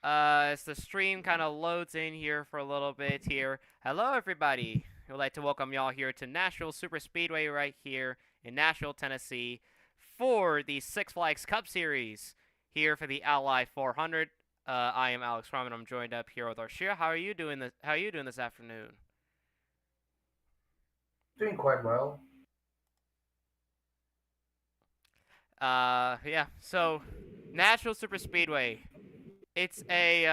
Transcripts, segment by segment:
As the stream kind of loads in here for a little bit here. Hello, everybody. We'd like to welcome y'all here to Nashville Super Speedway right here in Nashville, Tennessee for the Six Flags Cup Series here for the Ally 400. I am Alex Fromm, and I'm joined up here with Arshia. How are you doing this afternoon? Doing quite well. Yeah. So, Nashville Super Speedway. It's a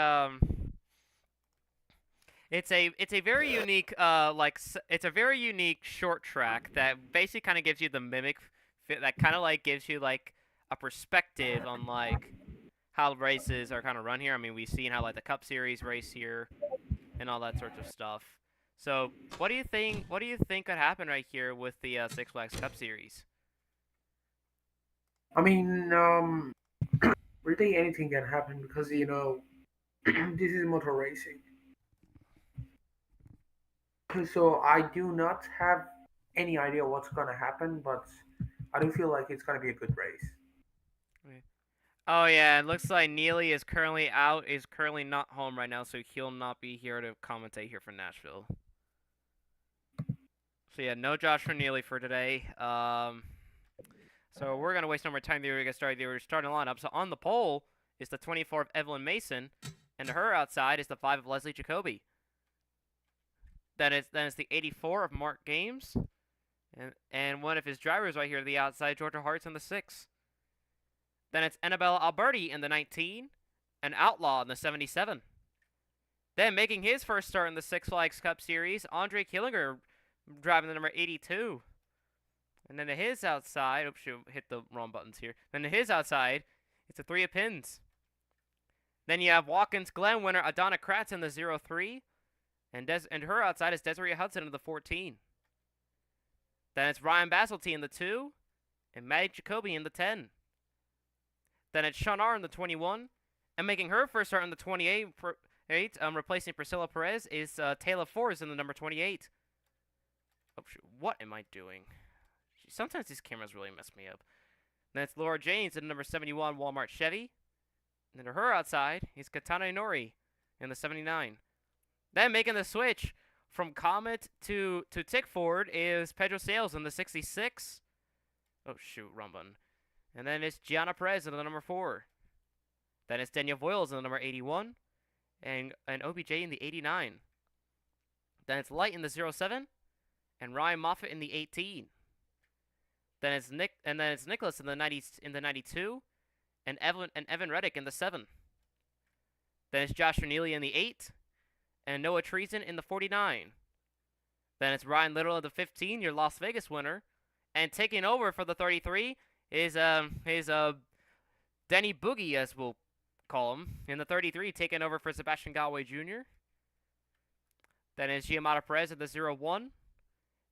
it's a very unique it's a very unique short track that basically kind of gives you the mimic that kind of like gives you like a perspective on like how races are kind of run here. I mean, we've seen how like the Cup Series race here and all that sorts of stuff. So, what do you think? What do you think could happen right here with the Six Flags Cup Series? I mean, really anything can happen because this is motor racing. So I do not have any idea what's gonna happen, but I do feel like it's gonna be a good race. Oh yeah, it looks like Neely is currently out, is currently not home right now, so he'll not be here to commentate here for Nashville. So yeah, no Josh for Neely for today. So we're gonna waste no more time. We're gonna start the starting lineup. So on the pole is the 24 of Evelyn Mason, and to her outside is the 5 of Leslie Jacoby. Then it's the 84 of Mark Games, and one of his drivers right here to the outside, Georgia Hart's in the 6. Then it's Annabella Alberti in the 19, and Outlaw in the 77. Then making his first start in the Six Flags Cup Series, Andre Killinger driving the number 82. And then to his outside, oops, you hit the wrong buttons here. Then to his outside, it's a 3 of pins. Then you have Watkins Glen winner Adana Kratz in the 03. And her outside is Desiree Hudson in the 14. Then it's Ryan Basilty in the 2. And Maddie Jacoby in the 10. Then it's Shanar in the 21. And making her first start in the 28, replacing Priscilla Perez, is Taylor Forrest in the number 28. Oh, shoot. What am I doing? Sometimes these cameras really mess me up. Then it's Laura James in the number 71 Walmart Chevy. And then to her outside is Katana Inori in the 79. Then making the switch from Comet to Tickford is Pedro Sales in the 66. Oh, shoot, wrong button. And then it's Gianna Perez in the number 4. Then it's Daniel Voiles in the number 81. And OBJ in the 89. Then it's Light in the 07. And Ryan Moffitt in the 18. Then it's Nicholas in the 92. And Evan Reddick in the 7. Then it's Josh Neely in the 8. And Noah Treason in the 49. Then it's Ryan Little in the 15, your Las Vegas winner. And taking over for the 33 is Denny Boogie, as we'll call him, in the 33, taking over for Sebastian Galway Jr. Then it's Giamatti Perez in the 01.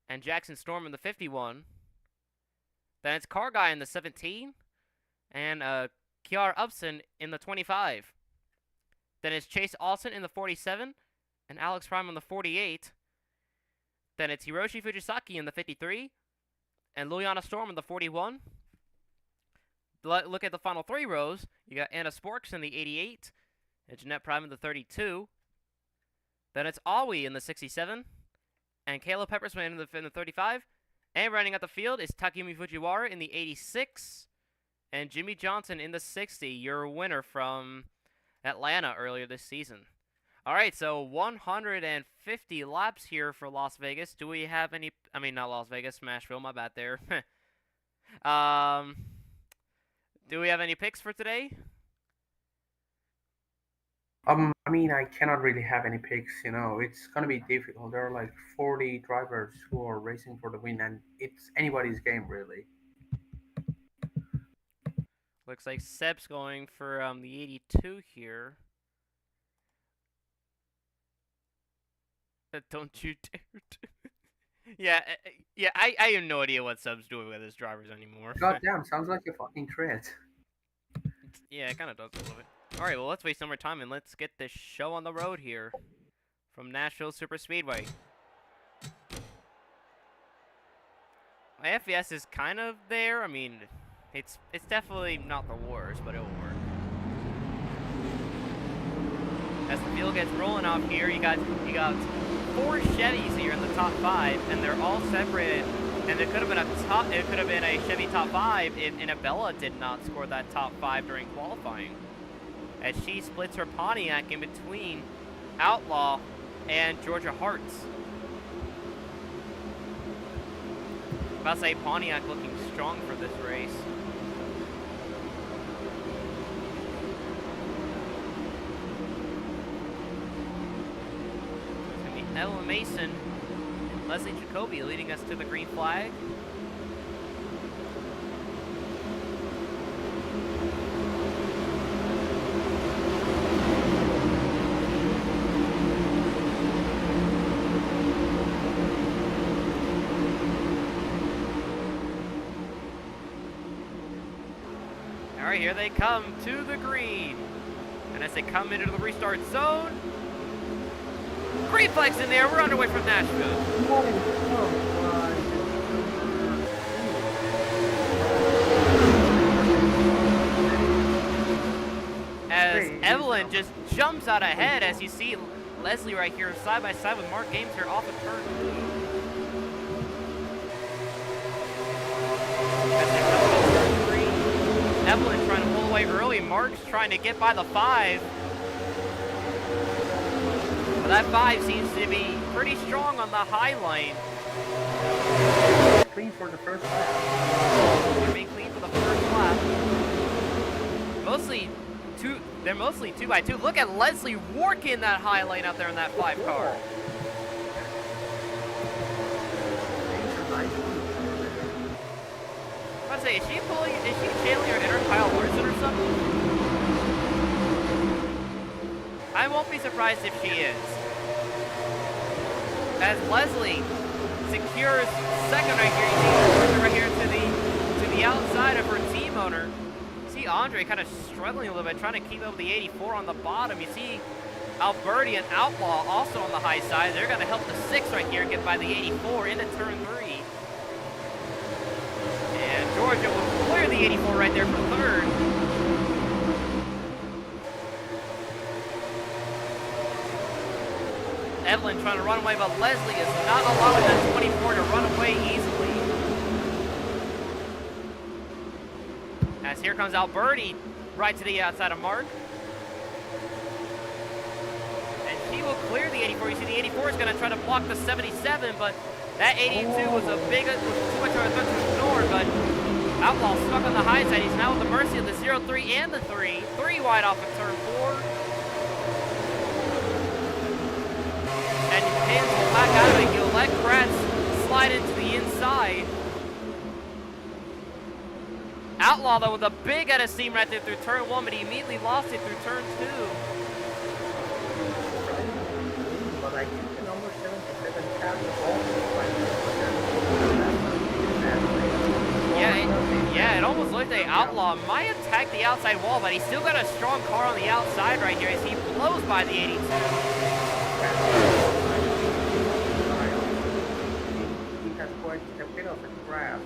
And Jackson Storm in the 51. Then it's Car Guy in the 17. And Kiara Upson in the 25. Then it's Chase Alston in the 47. And Alex Prime in the 48. Then it's Hiroshi Fujisaki in the 53. And Liliana Storm in the 41. Look at the final 3 rows. You got Anna Sporks in the 88. And Jeanette Prime in the 32. Then it's Aoi in the 67. And Kayla Peppersman in the 35. And running out the field is Takumi Fujiwara in the 86. And Jimmy Johnson in the 60, your winner from Atlanta earlier this season. All right, so 150 laps here for Las Vegas. Do we have any... I mean, not Las Vegas, Smashville, my bad there. Do we have any picks for today? I mean, I cannot really have any picks. It's gonna be difficult. There are like 40 drivers who are racing for the win, and it's anybody's game, really. Looks like Seb's going for the 82 here. Don't you dare. Yeah, I have no idea what Seb's doing with his drivers anymore. Goddamn, sounds like a fucking threat. Yeah, it kind of does a little bit. All right, well, let's waste no more time and let's get this show on the road here from Nashville Super Speedway. My FVS is kind of there. I mean, it's definitely not the worst, but it'll work. As the field gets rolling off here, you got 4 Chevys here in the top 5, and they're all separated. And it could have been a Chevy top 5 if Annabella did not score that top 5 during qualifying. As she splits her Pontiac in between Outlaw and Georgia Hearts. About to say Pontiac looking strong for this race. It's going to be Evelyn Mason and Leslie Jacoby leading us to the green flag. Alright, here they come to the green. And as they come into the restart zone, green flag's in there. We're underway from Nashville. As Evelyn just jumps out ahead, as you see Leslie right here side by side with Mark Games here off of turn 2. Evelyn trying to pull away early. Mark's trying to get by the 5. But that 5 seems to be pretty strong on the high line. Clean for the first lap. They're being clean for the first lap. They're mostly 2 by 2. Look at Leslie working that high lane out there in that 5 car. I was about to say, is she channeling her inner Kyle Larson or something? I won't be surprised if she is. As Leslie secures second right here, you see right here to the outside of her team owner. You see Andre kind of struggling a little bit, trying to keep up with the 84 on the bottom. You see Alberti and Outlaw also on the high side. They're going to help the 6 right here get by the 84 into turn 3. Georgia will clear the 84 right there for third. Evelyn trying to run away, but Leslie is not allowing that 24 to run away easily. As here comes Alberti right to the outside of Mark. And she will clear the 84. You see the 84 is going to try to block the 77, but that 82 was too much of a threat to ignore, but Outlaw stuck on the high side. He's now at the mercy of the 0-3 and the 3. 3 wide off of turn 4. And Pins will back out of it. He'll let Kratz slide into the inside. Outlaw, though, with a big head of steam right there through turn 1, but he immediately lost it through turn 2. But I think the number 77 tapped the ball. Yeah, it almost looked like Outlaw might attack the outside wall, but he's still got a strong car on the outside right here as he blows by the 82. He has quite a bit of a grab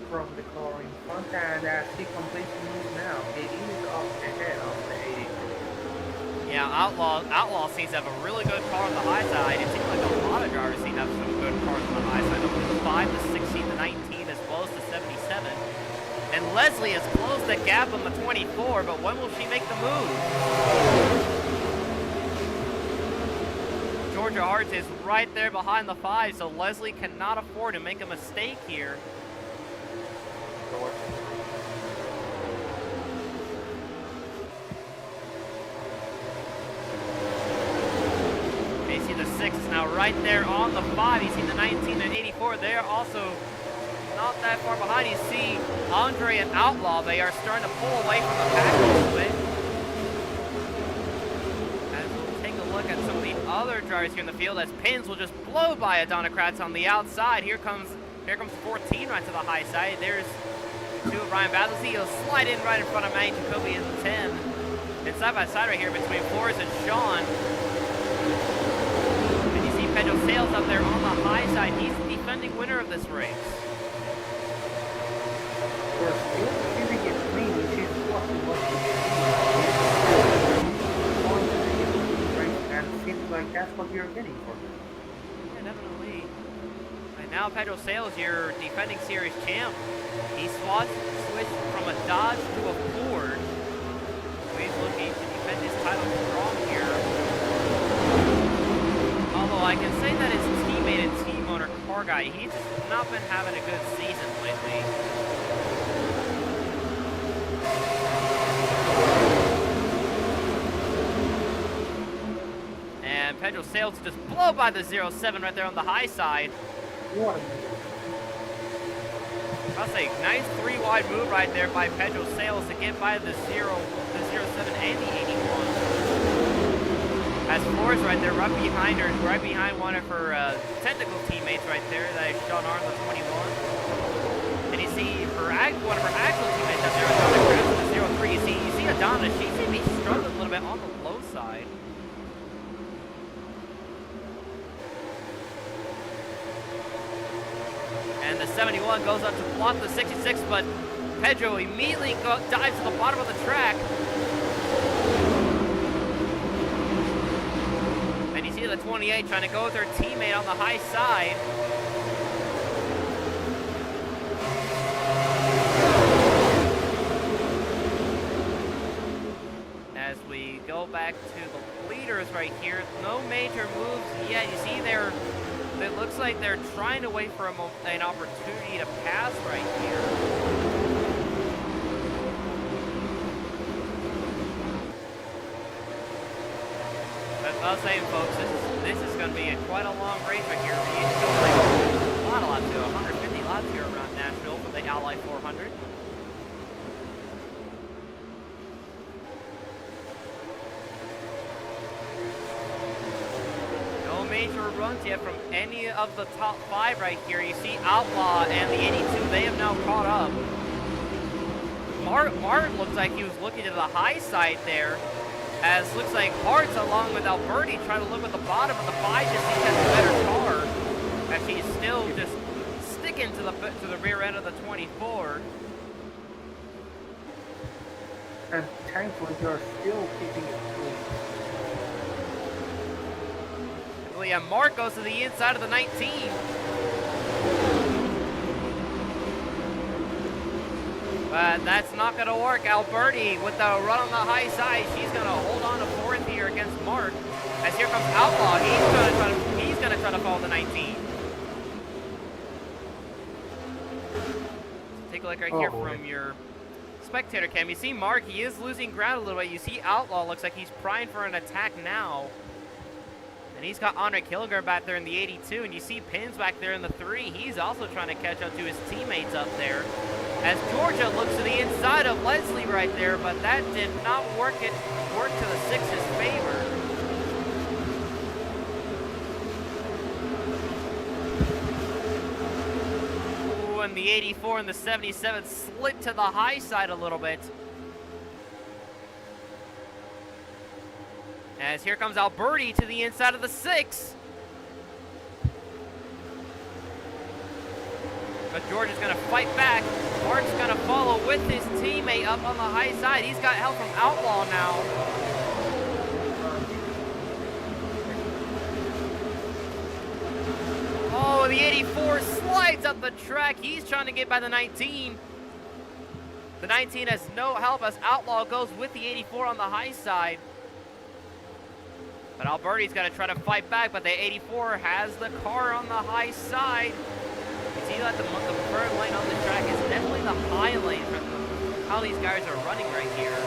from the car in front, and as he completes the move now, it is off the head of the 82. Yeah, Outlaw seems to have a really good car on the high side. It seems like a lot of drivers seem to have some good cars on the high side. Over the 5, the 16, the 19, as well as the 77. And Leslie has closed the gap on the 24, but when will she make the move? Georgia Hearts is right there behind the 5, so Leslie cannot afford to make a mistake here. You see the 6 is now right there on the 5. You see the 19 and 84. They're also not that far behind. You see Andre and Outlaw. They are starting to pull away from the pack a little bit. As we'll take a look at some of the other drivers here in the field, as Pins will just blow by Adana Kratz on the outside. Here comes 14 right to the high side. There's 2 of Ryan Battlesea. He'll slide in right in front of Manny Jacoby in the 10. And side by side right here between Flores and Sean. And you see Pedro Sales up there on the high side. He's the defending winner of this race. We're still keeping it clean, which is what we want to do. like that's what you're getting for him. Yeah, definitely. And now Pedro Sales, your defending series champ, he switched from a Dodge to a Ford. So he's looking to defend his title strong here. Although I can say that his teammate and team owner, Car Guy, he's just not been having a good season lately. And Pedro Sales just blow by the 07 right there on the high side. What? I'll say nice 3-wide move right there by Pedro Sales to get by the 07 and the 81. As Flores right there, right behind her, right behind one of her technical teammates right there, that is Sean Arn, the 21. And you see one of her actual teammates up there, Adana Krabs, the 03. You see Adana, she seems to be struggling a little bit on the low side. And the 71 goes up to block the 66, but Pedro immediately dives to the bottom of the track. And you see the 28 trying to go with her teammate on the high side. As we go back to the leaders right here, no major moves yet. You see it looks like they're trying to wait for an opportunity to pass right here. But I was saying, folks, this is going to be quite a long race right here. We need to go like a lot of laps here, 150 laps here around Nashville for the Ally 400. Major runs yet from any of the top 5 right here. You see Outlaw and the 82, they have now caught up. Martin looks like he was looking to the high side there, as looks like Hart's along with Alberti trying to look at the bottom of the 5 just to get a better car, as he's still just sticking to the rear end of the 24. And thankfully you're still keeping it clean. Yeah, Mark goes to the inside of the 19. But that's not going to work. Alberti with the run on the high side. She's going to hold on to 4th here against Mark. As here comes Outlaw. He's going to try to follow the 19. Take a look right here from your spectator cam. You see Mark, he is losing ground a little bit. You see Outlaw looks like he's primed for an attack now. And he's got Andre Kilger back there in the 82, and you see Pins back there in the 3. He's also trying to catch up to his teammates up there. As Georgia looks to the inside of Leslie right there, but that did not work to the 6's favor. Ooh, and the 84 and the 77 slid to the high side a little bit. As here comes Alberti to the inside of the 6. But George is going to fight back. Mark's going to follow with his teammate up on the high side. He's got help from Outlaw now. Oh, the 84 slides up the track. He's trying to get by the 19. The 19 has no help as Outlaw goes with the 84 on the high side. But Alberti's got to try to fight back, but the 84 has the car on the high side. You see that the preferred lane on the track is definitely the high lane from how these guys are running right here.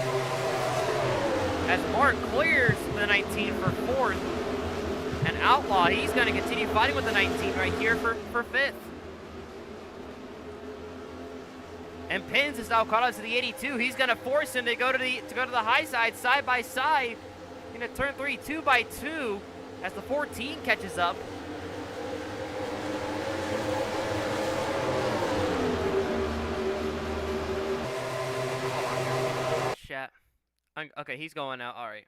As Mark clears the 19 for 4th, and Outlaw, he's going to continue fighting with the 19 right here for 5th. And Pins is now caught up to the 82. He's going to force him to go to the high side by side. Into turn 3, 2x2, as the 14 catches up. Chat. Okay, he's going out. All right.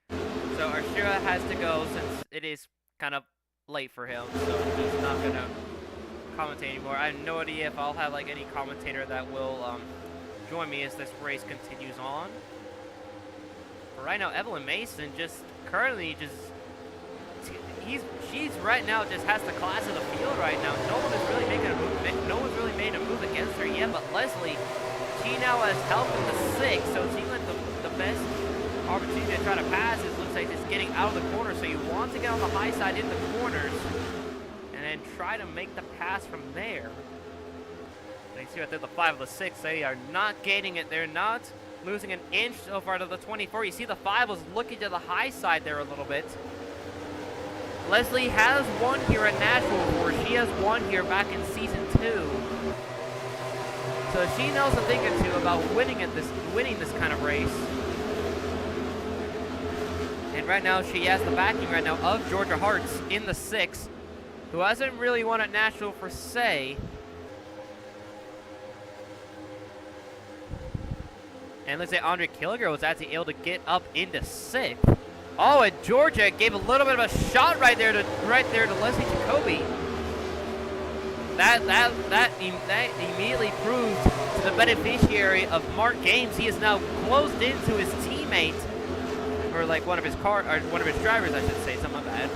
So Arshira has to go since it is kind of late for him, so he's not gonna commentate anymore. I have no idea if I'll have like any commentator that will join me as this race continues on. Right now, Evelyn Mason currently she's right now just has the class of the field right now. No one is really making a move. No one's really made a move against her yet. But Leslie, she now has help in the 6, so it seems like the best opportunity to try to pass is looks like it's getting out of the corner. So you want to get on the high side in the corners, and then try to make the pass from there. And you see right there, the 5 of the 6, they are not gaining it. They're not losing an inch so far to the 24. You see the 5 was looking to the high side there a little bit. Leslie has won here at Nashville before. She has won here back in season 2. So she knows a thing or two about winning this kind of race. And right now she has the backing right now of Georgia Hartz in the 6, who hasn't really won at Nashville per se. And looks like Andre Kilger was actually able to get up into 6th. Oh, and Georgia gave a little bit of a shot right there to Leslie Jacoby. That immediately proved to the beneficiary of Mark Games. He is now closed into his teammate, or like one of his drivers, I should say. Something bad.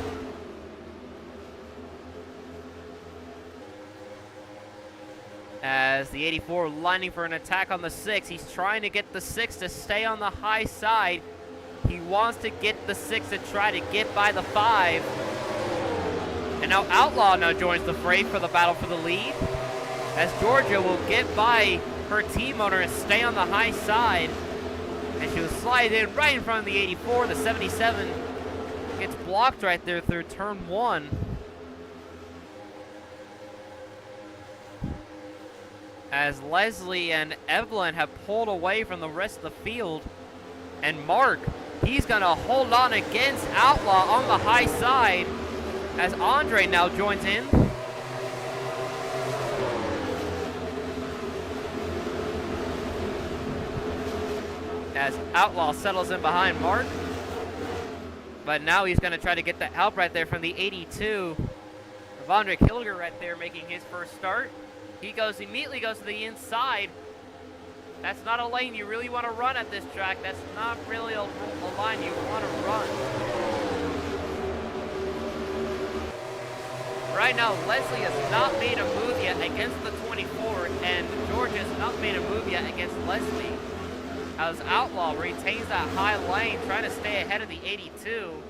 As the 84 lining for an attack on the 6, he's trying to get the 6 to stay on the high side. He wants to get the 6 to try to get by the 5. And now Outlaw now joins the fray for the battle for the lead, as Georgia will get by her team owner and stay on the high side. And she will slide in right in front of the 84. The 77 gets blocked right there through turn 1. As Leslie and Evelyn have pulled away from the rest of the field. And Mark, he's going to hold on against Outlaw on the high side, as Andre now joins in. As Outlaw settles in behind Mark. But now he's going to try to get the help right there from the 82 of Andre Kilger right there, making his first start. He immediately goes to the inside. That's not a lane you really want to run at this track. That's not really a line you want to run. Right now, Leslie has not made a move yet against the 24, and George has not made a move yet against Leslie, as Outlaw retains that high lane, trying to stay ahead of the 82.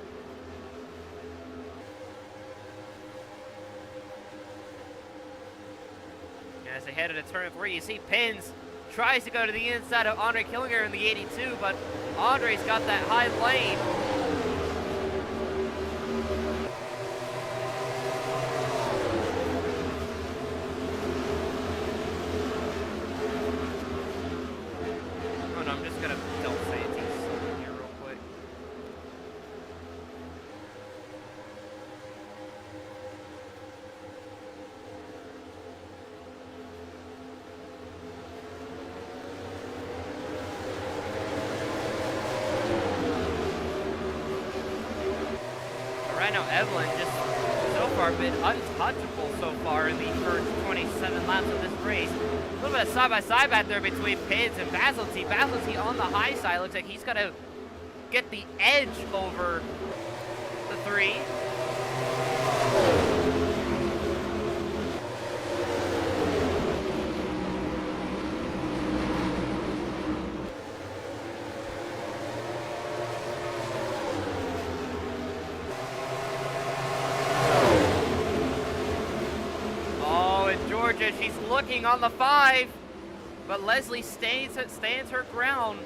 As they head into turn 3, you see Pins tries to go to the inside of Andre Killinger in the 82, but Andre's got that high lane. Oh no, I'm just gonna don't say it here real quick. Right now, Evelyn just so far been untouchable so far in the first 27 laps of this race. A little bit of side-by-side back there between Pins and Basilty. Basilty on the high side. Looks like he's got to get the edge over the 3. She's looking on the 5, but Leslie stands her ground.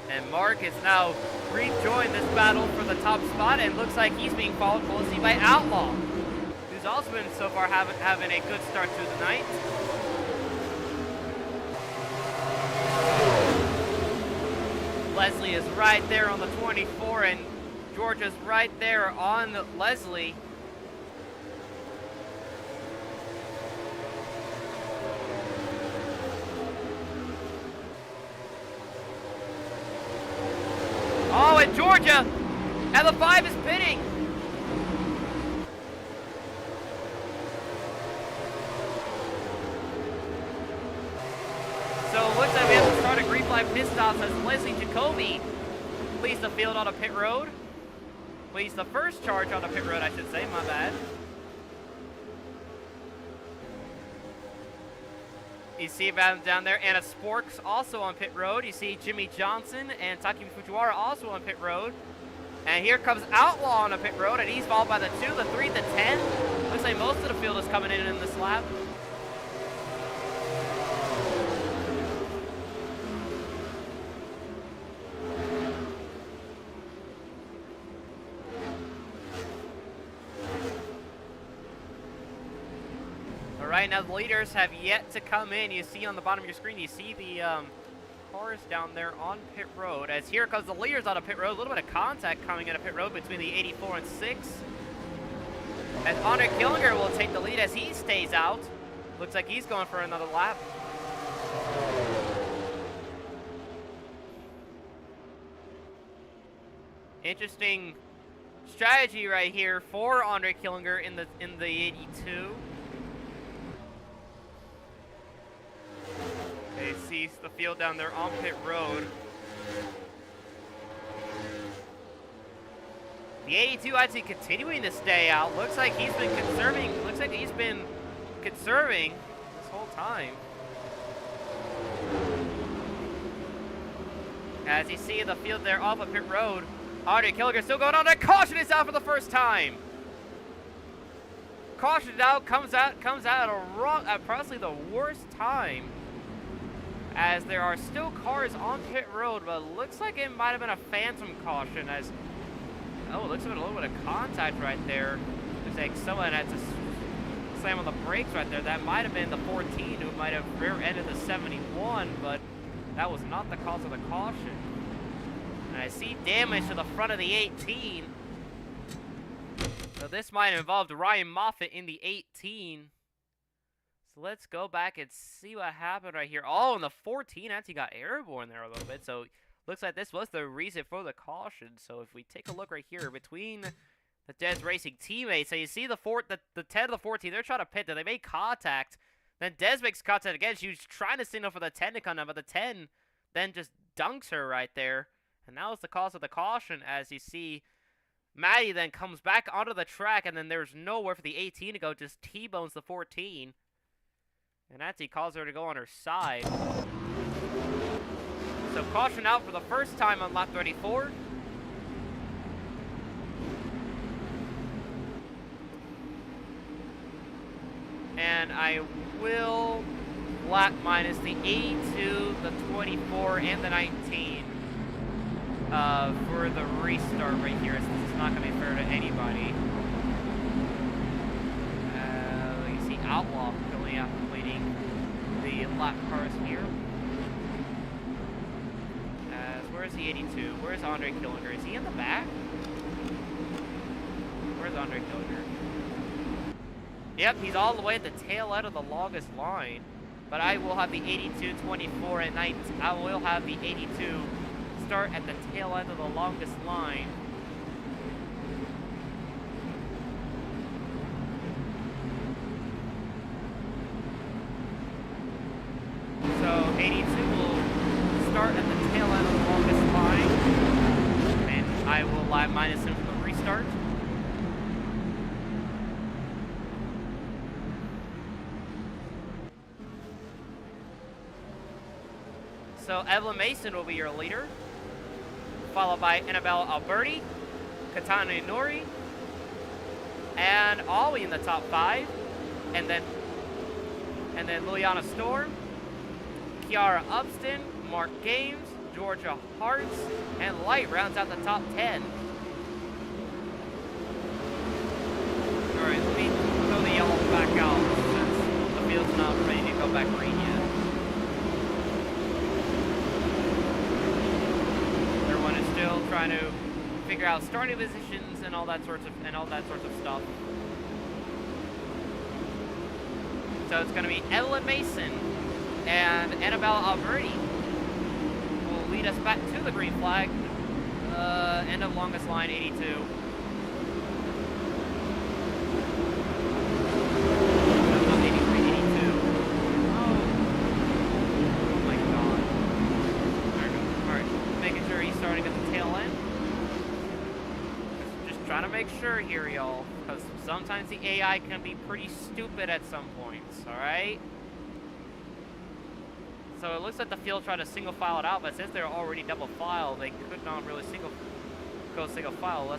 And Mark has now rejoined this battle for the top spot, and looks like he's being followed closely by Outlaw, who's also been so far having a good start to the night. Leslie is right there on the 24, and Georgia's right there on Leslie. Oh, and Georgia, and the 5 is pitting. So it looks like we have to start a green stops as Leslie Jacoby leads the field on a pit road. Leads the first charge on the pit road, I should say, my bad. You see down there, Anna Sporks also on pit road. You see Jimmy Johnson and Takumi Fujiwara also on pit road. And here comes Outlaw on a pit road, and he's followed by the 2, the 3, the 10. Looks like most of the field is coming in this lap. Right now, the leaders have yet to come in. You see on the bottom of your screen, you see the cars down there on pit road. As here comes the leaders on a pit road. A little bit of contact coming in a pit road between the 84 and 6. As Andre Killinger will take the lead as he stays out. Looks like he's going for another lap. Interesting strategy right here for Andre Killinger in the 82. Okay, sees the field down there on pit road. The 82 actually continuing to stay out. Looks like he's been conserving. Looks like he's been conserving this whole time. As you see the field there off of pit road, Andre Killinger still going on. That caution is out for the first time. Caution out, comes out at probably the worst time. As there are still cars on pit road, but it looks like it might have been a phantom caution as, oh, it looks like a little bit of contact right there. Looks like someone had to slam on the brakes right there. That might have been the 14 who might have rear-ended the 71, but that was not the cause of the caution. And I see damage to the front of the 18. So this might have involved Ryan Moffitt in the 18. So let's go back and see what happened right here. Oh, and the 14 actually got airborne there a little bit. So looks like this was the reason for the caution. So if we take a look right here between the Dez Racing teammates, so you see the 10 to the 14, they're trying to pit. They make contact. Then Dez makes contact again. She was trying to signal for the 10 to come down, but the 10 then just dunks her right there. And that was the cause of the caution, as you see Maddie then comes back onto the track, and then there's nowhere for the 18 to go, just T-bones the 14. And actually calls her to go on her side. So caution out for the first time on lap 34. And I will lap minus the 82, the 24, and the 19 for the restart right here. So this is not going to be fair to anybody. You see Outlaw filling out completing the lap cars here. Where's the 82? Where's Andre Killinger? Is he in the back? Where's Andre Killinger? Yep, he's all the way at the tail end of the longest line. But I will have the 82, 24, and 19. I will have the 82 start at the tail end of the longest line. So 82 will start at the tail end of the longest line. And I will lap minus him for the restart. So Evelyn Mason will be your leader, followed by Annabelle Alberti, Katana Inori, and Ollie in the top 5, and then Liliana Storm, Kiara Upston, Mark Games, Georgia Hartz, and Light rounds out the top 10. All right, let me throw the yellow back out since the field's not ready to go back green yet. Still trying to figure out starting positions and all that sorts of stuff. So it's going to be Evelyn Mason and Annabella Alberti will lead us back to the green flag. End of longest line 82. sure here, y'all, because sometimes the AI can be pretty stupid at some points, alright? So it looks like the field tried to single file it out, but since they're already double file, they could not really go single file,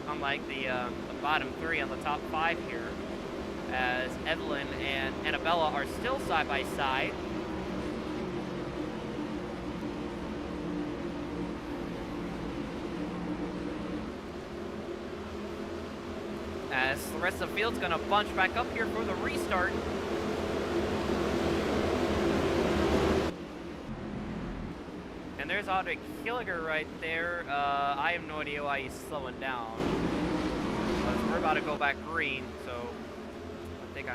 unlike the bottom three on the top five here, as Evelyn and Annabella are still side by side. As the rest of the field's gonna bunch back up here for the restart. And there's Audrey Killiger right there. I have no idea why he's slowing down. We're about to go back green, so I think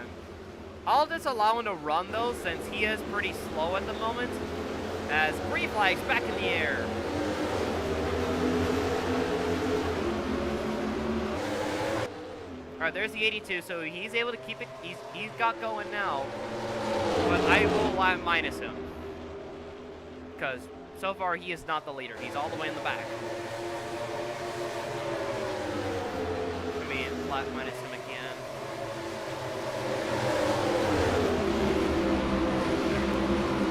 I'll just allow him to run though, since he is pretty slow at the moment. As green flags back in the air. Alright, there's the 82, so he's able to keep it, he's got going now. But I will lap minus him. Because so far he is not the leader, he's all the way in the back. I mean, lap minus him again.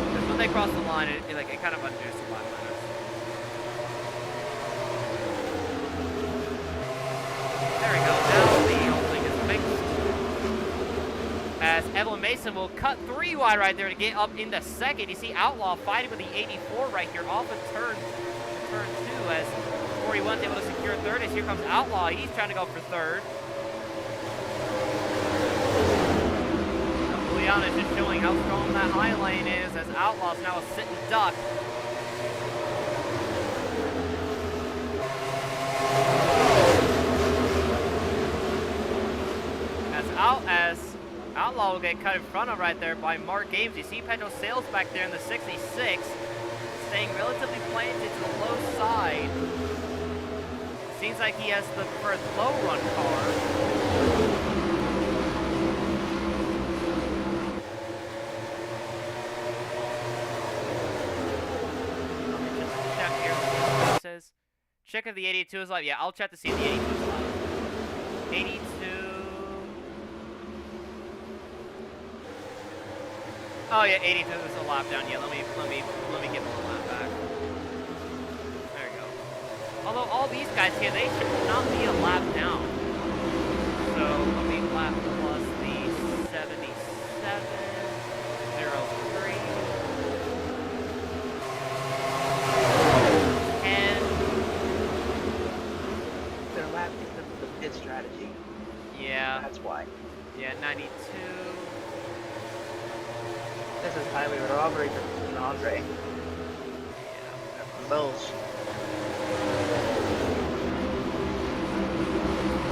Because when they cross the line, it kind of undoes the lap minus. There we go, now the whole thing is fixed. As Evelyn Mason will cut 3 wide right there to get up into second. You see Outlaw fighting with the 84 right here off of turn 2 as 41's able to secure third. As here comes Outlaw, he's trying to go for third. Juliana is just showing how strong that high lane is as Outlaw's now a sitting duck. As Outlaw will get cut in front of right there by Mark Games. You see Pedro Sales back there in the 66, staying relatively planted to the low side. Seems like he has the preferred low run car. Let me just check here what it says. Check if the 82 is live. Yeah, I'll check to see if the 82 is live. 82. Oh yeah, 82 is a lap down. Yeah, let me give him a lap back. There we go. Although all these guys here, they should not be a lap down. So let me lap plus the 77, 03, 10. They're lapping the pit strategy. Yeah. That's why. Yeah, 92. This is highway robbery for Andre. Yeah. Bells.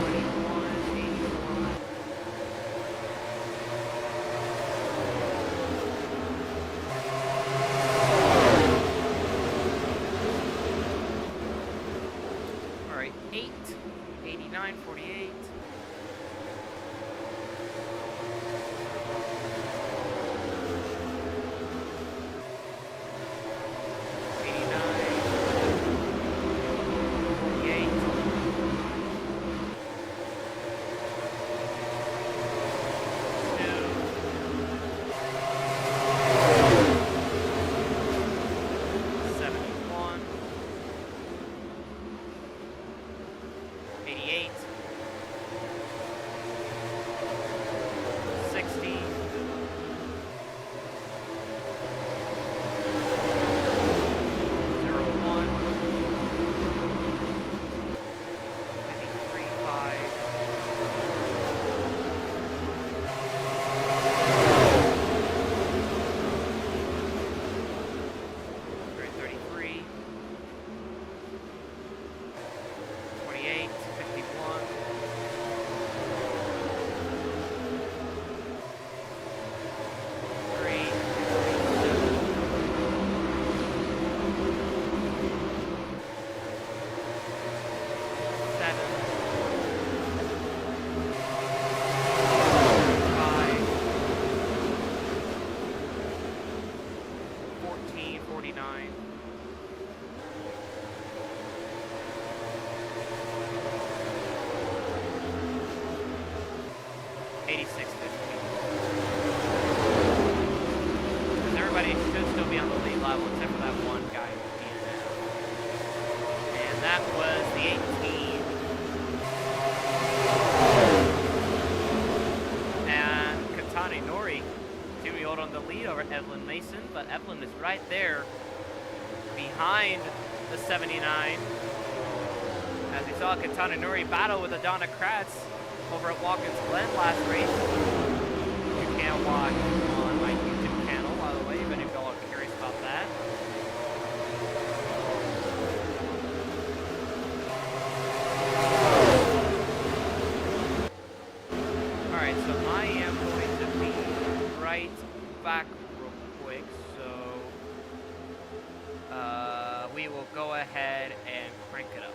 21, 81. All right, 8, 89, 48. 86.50. Because everybody should still be on the lead level except for that one guy who's DNF. And that was the 18. And Katani Nori, 2-year-old on the lead over Evelyn Mason, but Evelyn is right there behind the 79. As we saw Katana Nuri battle with Adana Kratz over at Watkins Glen last race. You can watch on my YouTube channel, by the way, if any of y'all are curious about that. Alright, so I am going to be right back real quick, so we will go ahead and crank it up.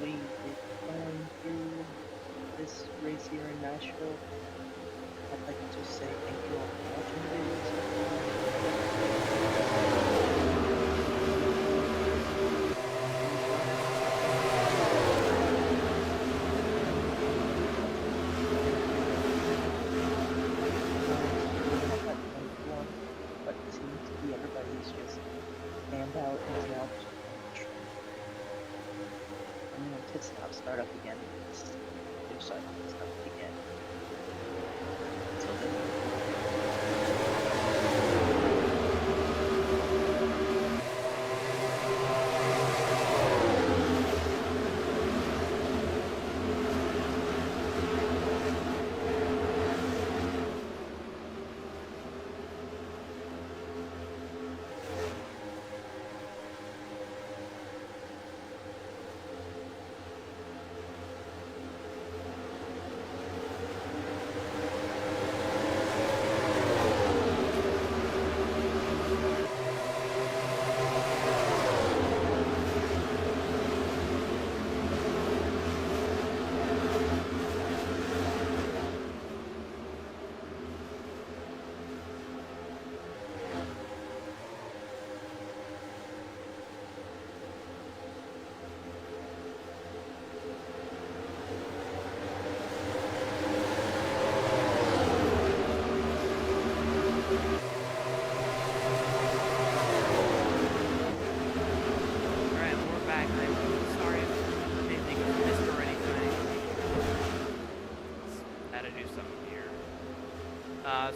We going through this race here in Nashville, I'd like to just say thank you all for watching the video so far. But it seems to be everybody's just stand out and now when pit stop start up again, do start up again. Until then.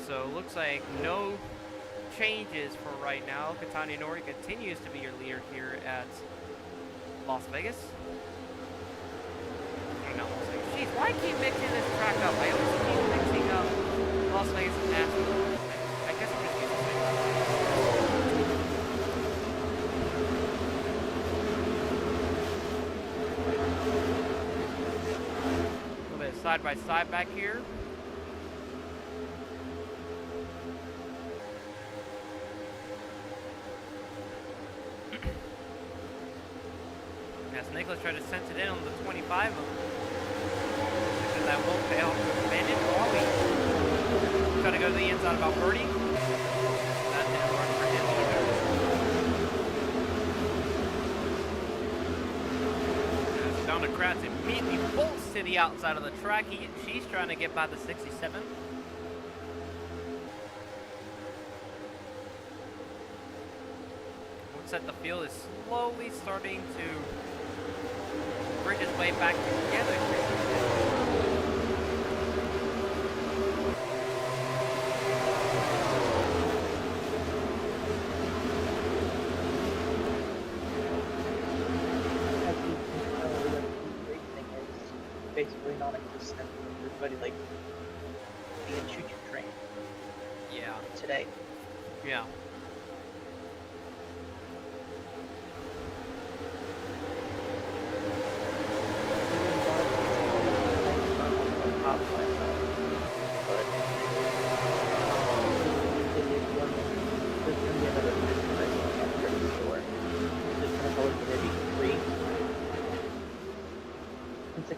So looks like no changes for right now. Katani Nori continues to be your leader here at Las Vegas. Or not Las Vegas. Jeez, why keep mixing this track up? I always keep mixing up Las Vegas and Nashville. I guess I'm just using side by side back here. As Nicholas tried to sense it in on the 25 because that won't pay off to abandon Wally. Trying to go to the inside of Alberti. That didn't work for him either. As Donna Kratz immediately bolts to the outside of the track. She's trying to get by the 67. Looks like the field is slowly starting to bridge its way back together. Basically non-existent. Everybody like being choo-choo train Yeah. today. Yeah.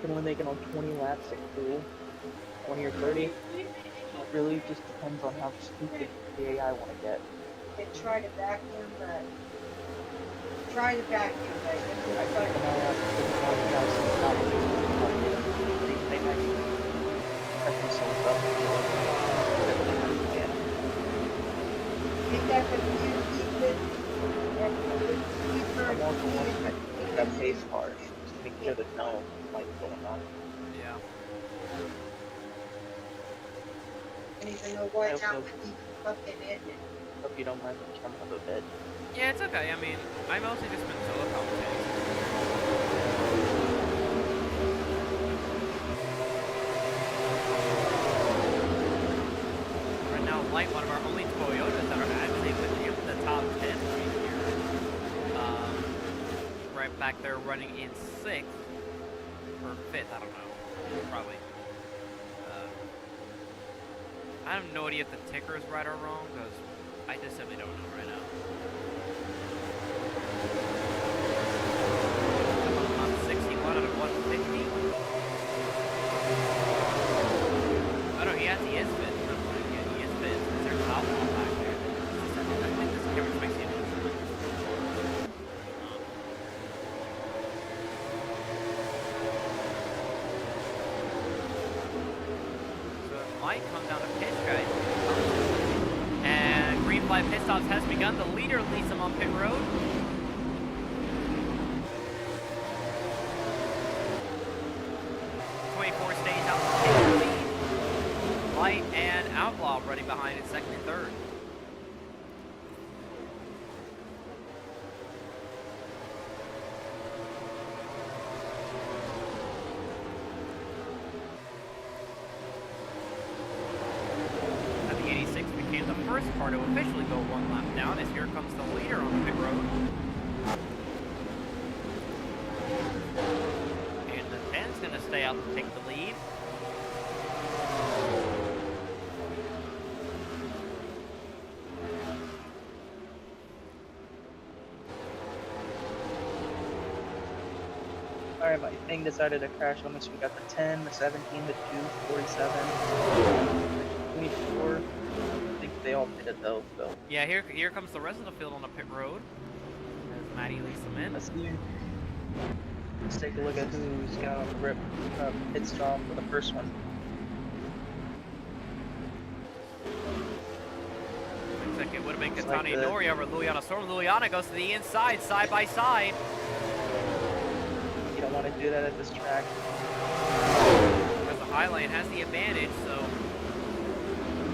When they get on 20 laps at cool, 20 or 30, it really just depends on how stupid the AI want to get. They try to vacuum, but try to vacuum, but I think when I asked for the podcast, they actually set themselves up for they definitely keep it and keep her. I'm also wondering that pace cars to make sure there's no light going on. Yeah. I don't even know why also- that would be fucking in it. Hope you don't mind me jumping up a bit. Yeah, it's okay. I mean, I mostly just been solo commentating. Right now, Light, one of our only Toyotas that are actually within the top 10 right here. Right back there running in 6th. Or 5th, I don't know. Probably. I have no idea if the ticker is right or wrong, because I just simply don't know right now. I'm 61 out of 150. Oh no, he is 5th. Yeah, he is 5th. There's an outlaw back there. I think this camera makes it. Might come down to pitch, guys. And green flag pit stops has begun. The leader leads them on pit road. Stays out to take the lead. Light and Outlaw running behind in 2nd and 3rd. The 86 became the first car to officially go 1 lap down, as here comes the leader on the pit road. And the 10's going to stay out to take the lead. Alright, my thing decided to crash on me, so we got the 10, the 17, the 2, 47, 24. I think they all pitted though, so Yeah, here comes the rest of the field on the pit road. As Maddie leads them in. let's see. Let's take a look at who's got on the grip pit stop for the first one. Looks like it would have been Looks like Katani the- Nori over Luliana Storm. Luliana goes to the inside, side by side. You don't want to do that at this track. Because the high lane has the advantage, so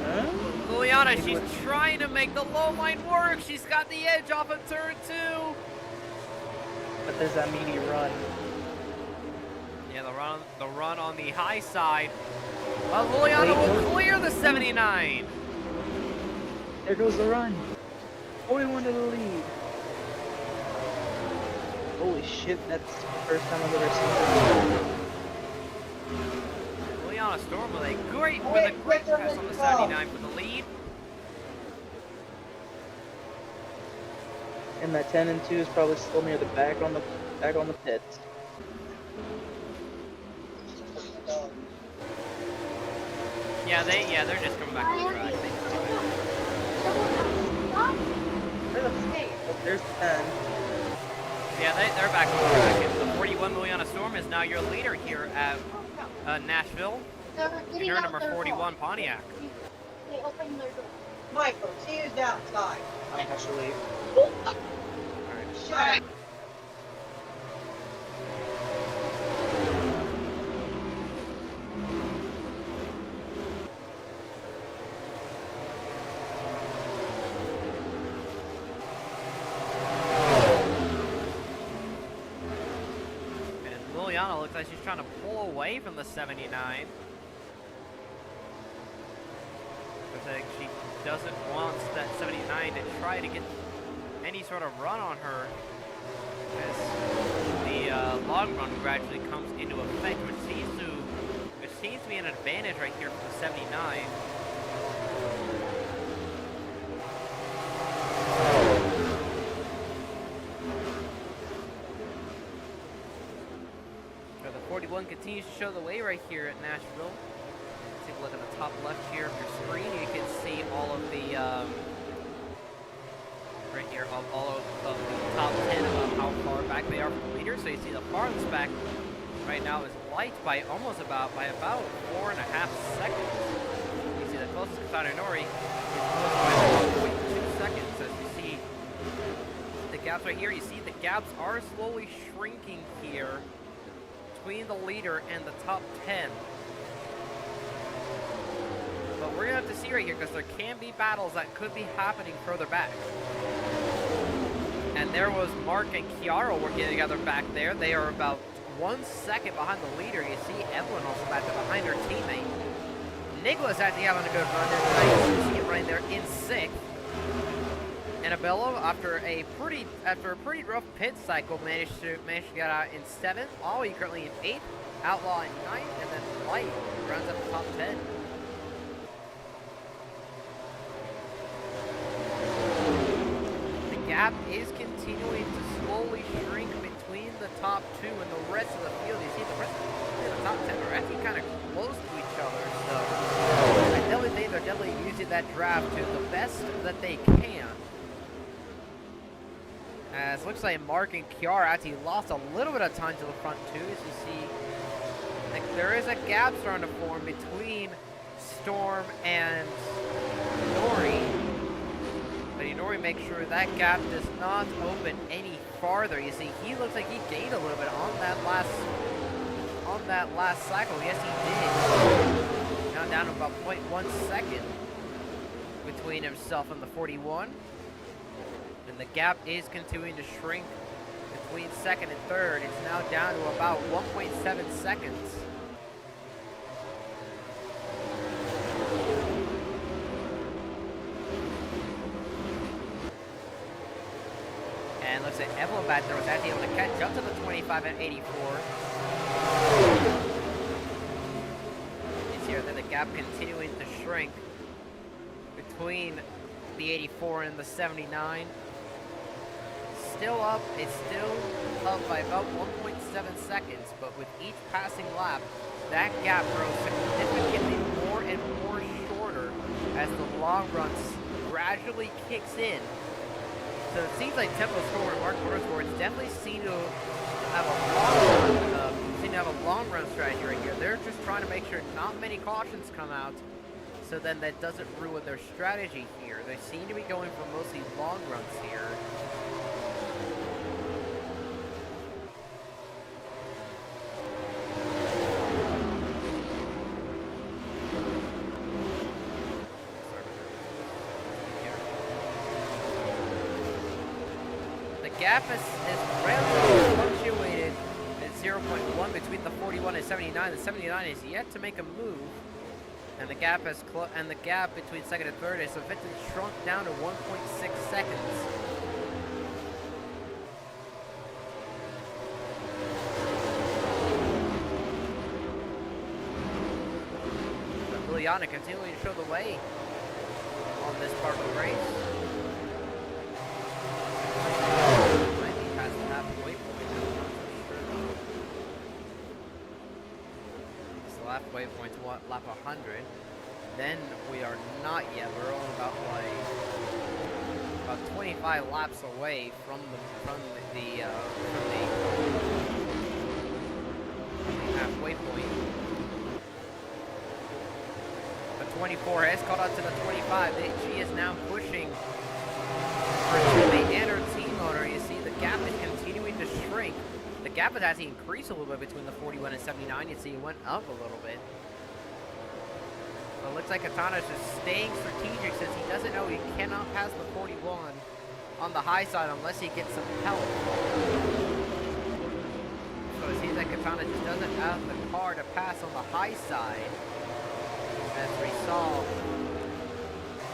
Huh? Luliana, Maybe she's what- trying to make the low line work. She's got the edge off of turn 2. But there's that meaty run. Yeah, the run on the high side. Well, Luliana will clear the 79. There goes the run. 41 to the lead. Holy shit, that's the first time I've ever seen that. Muliana Storm with a great Wait, pass on the 79 for the lead. And that 10 and 2 is probably still near the back on the pits. Yeah, they're just coming back on the track. There's the 10. Yeah, they're back on the track. And the 41 Muliana Storm is now your leader here at Nashville. And you're number 41 Pontiac. They opened their door. Michael, she is outside. I have to leave. Shut up. And Muliana looks like she's trying to pull away from the 79. Looks like she doesn't want that 79 to try to get any sort of run on her as the long run gradually comes into effect, which seems to be an advantage right here for the 79. So the 41 continues to show the way right here at Nashville. Take a look at the top left here of your screen. You can see all of the right here, all of the top 10 of how far back they are from the leader. So you see the farthest back right now is light by almost about 4.5 seconds. You see the closest Katana Nori is close by 1.2 seconds. As you see the gaps right here, you see the gaps are slowly shrinking here between the leader and the top 10. But we're going to have to see right here because there can be battles that could be happening further back. And there was Mark and Kiara working together back there. They are about 1 second behind the leader. You see Evelyn also back there behind her teammate. Nicholas actually having a good run there tonight. You see him right there in 6th. Annabella, after a pretty rough pit cycle, managed to get out in 7th. Ollie currently in 8th. Outlaw in 9th, and then Light rounds up the top 10. The gap is continuing to slowly shrink between the top 2 and the rest of the field. You see the rest of the top 10 are actually kind of close to each other. So I definitely think they're definitely using that draft to the best that they can. As looks like Mark and Kiara actually lost a little bit of time to the front 2. As you see, like, there is a gap starting to form between Storm and Nori. But Inori makes sure that gap does not open any farther. You see, he looks like he gained a little bit on that last cycle. Yes, he did. Now down to about 0.1 second between himself and the 41. And the gap is continuing to shrink between 2nd and 3rd. It's now down to about 1.7 seconds. And looks like Evelyn back there was actually able to catch up to the 25 and 84. You see that the gap continuing to shrink between the 84 and the 79. Still up, it's still up by about 1.7 seconds, but with each passing lap, that gap grows significantly more and more shorter as the long run gradually kicks in. So it seems like Tempo Storm and Mark Motorsports definitely seem to have a long run strategy right here. They're just trying to make sure not many cautions come out, so then that doesn't ruin their strategy here. They seem to be going for mostly long runs here. The gap is relatively fluctuated at 0.1 between the 41 and 79. The 79 is yet to make a move. And the gap between 2nd and 3rd is eventually shrunk down to 1.6 seconds. Juliana continuing to show the way on this part of the race. Might be past the halfway point. It's the halfway point to lap 100. Then we are not yet. We're only about 25 laps away from the halfway point. The 24 has caught up to the 25. She is now pushing her teammate and her team owner. You see the gap is continuing to shrink. The gap has actually increased a little bit between the 41 and 79. You see it went up a little bit. But it looks like Katana's just staying strategic since he doesn't know he cannot pass the 41 on the high side unless he gets some help. So it seems like Katana just doesn't have the car to pass on the high side, as we saw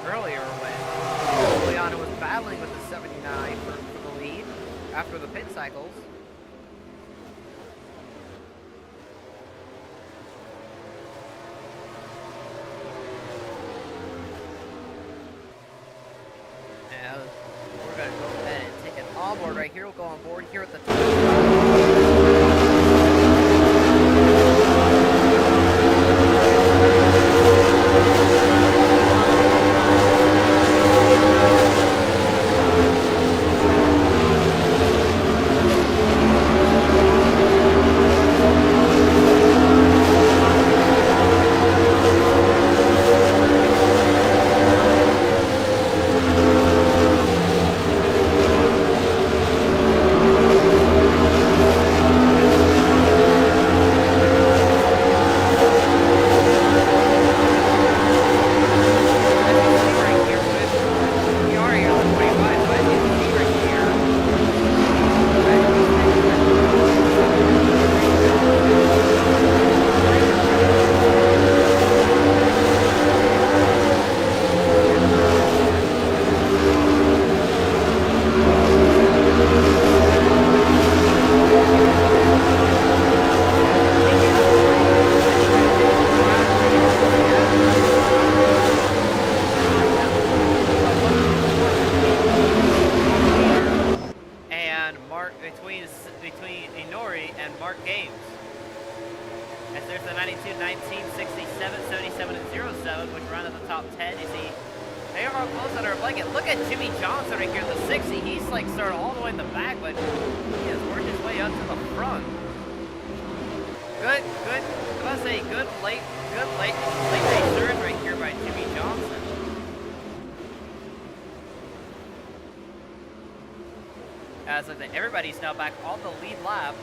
earlier when Juliana was battling with the 79 for the lead after the pit cycles. We're going to go ahead and take an onboard right here. We'll go on board here at the top. Between Inori and Mark Games. As there's the 92, 19, 67, 77, and 07, which run in the top 10. You see, they are all close under a blanket. Look at Jimmy Johnson right here, the 60. He's like started all the way in the back, but he has worked his way up to the front. Good, I must say, good late race surge right here by Jimmy Johnson. As I said, everybody's now back on the lead lap.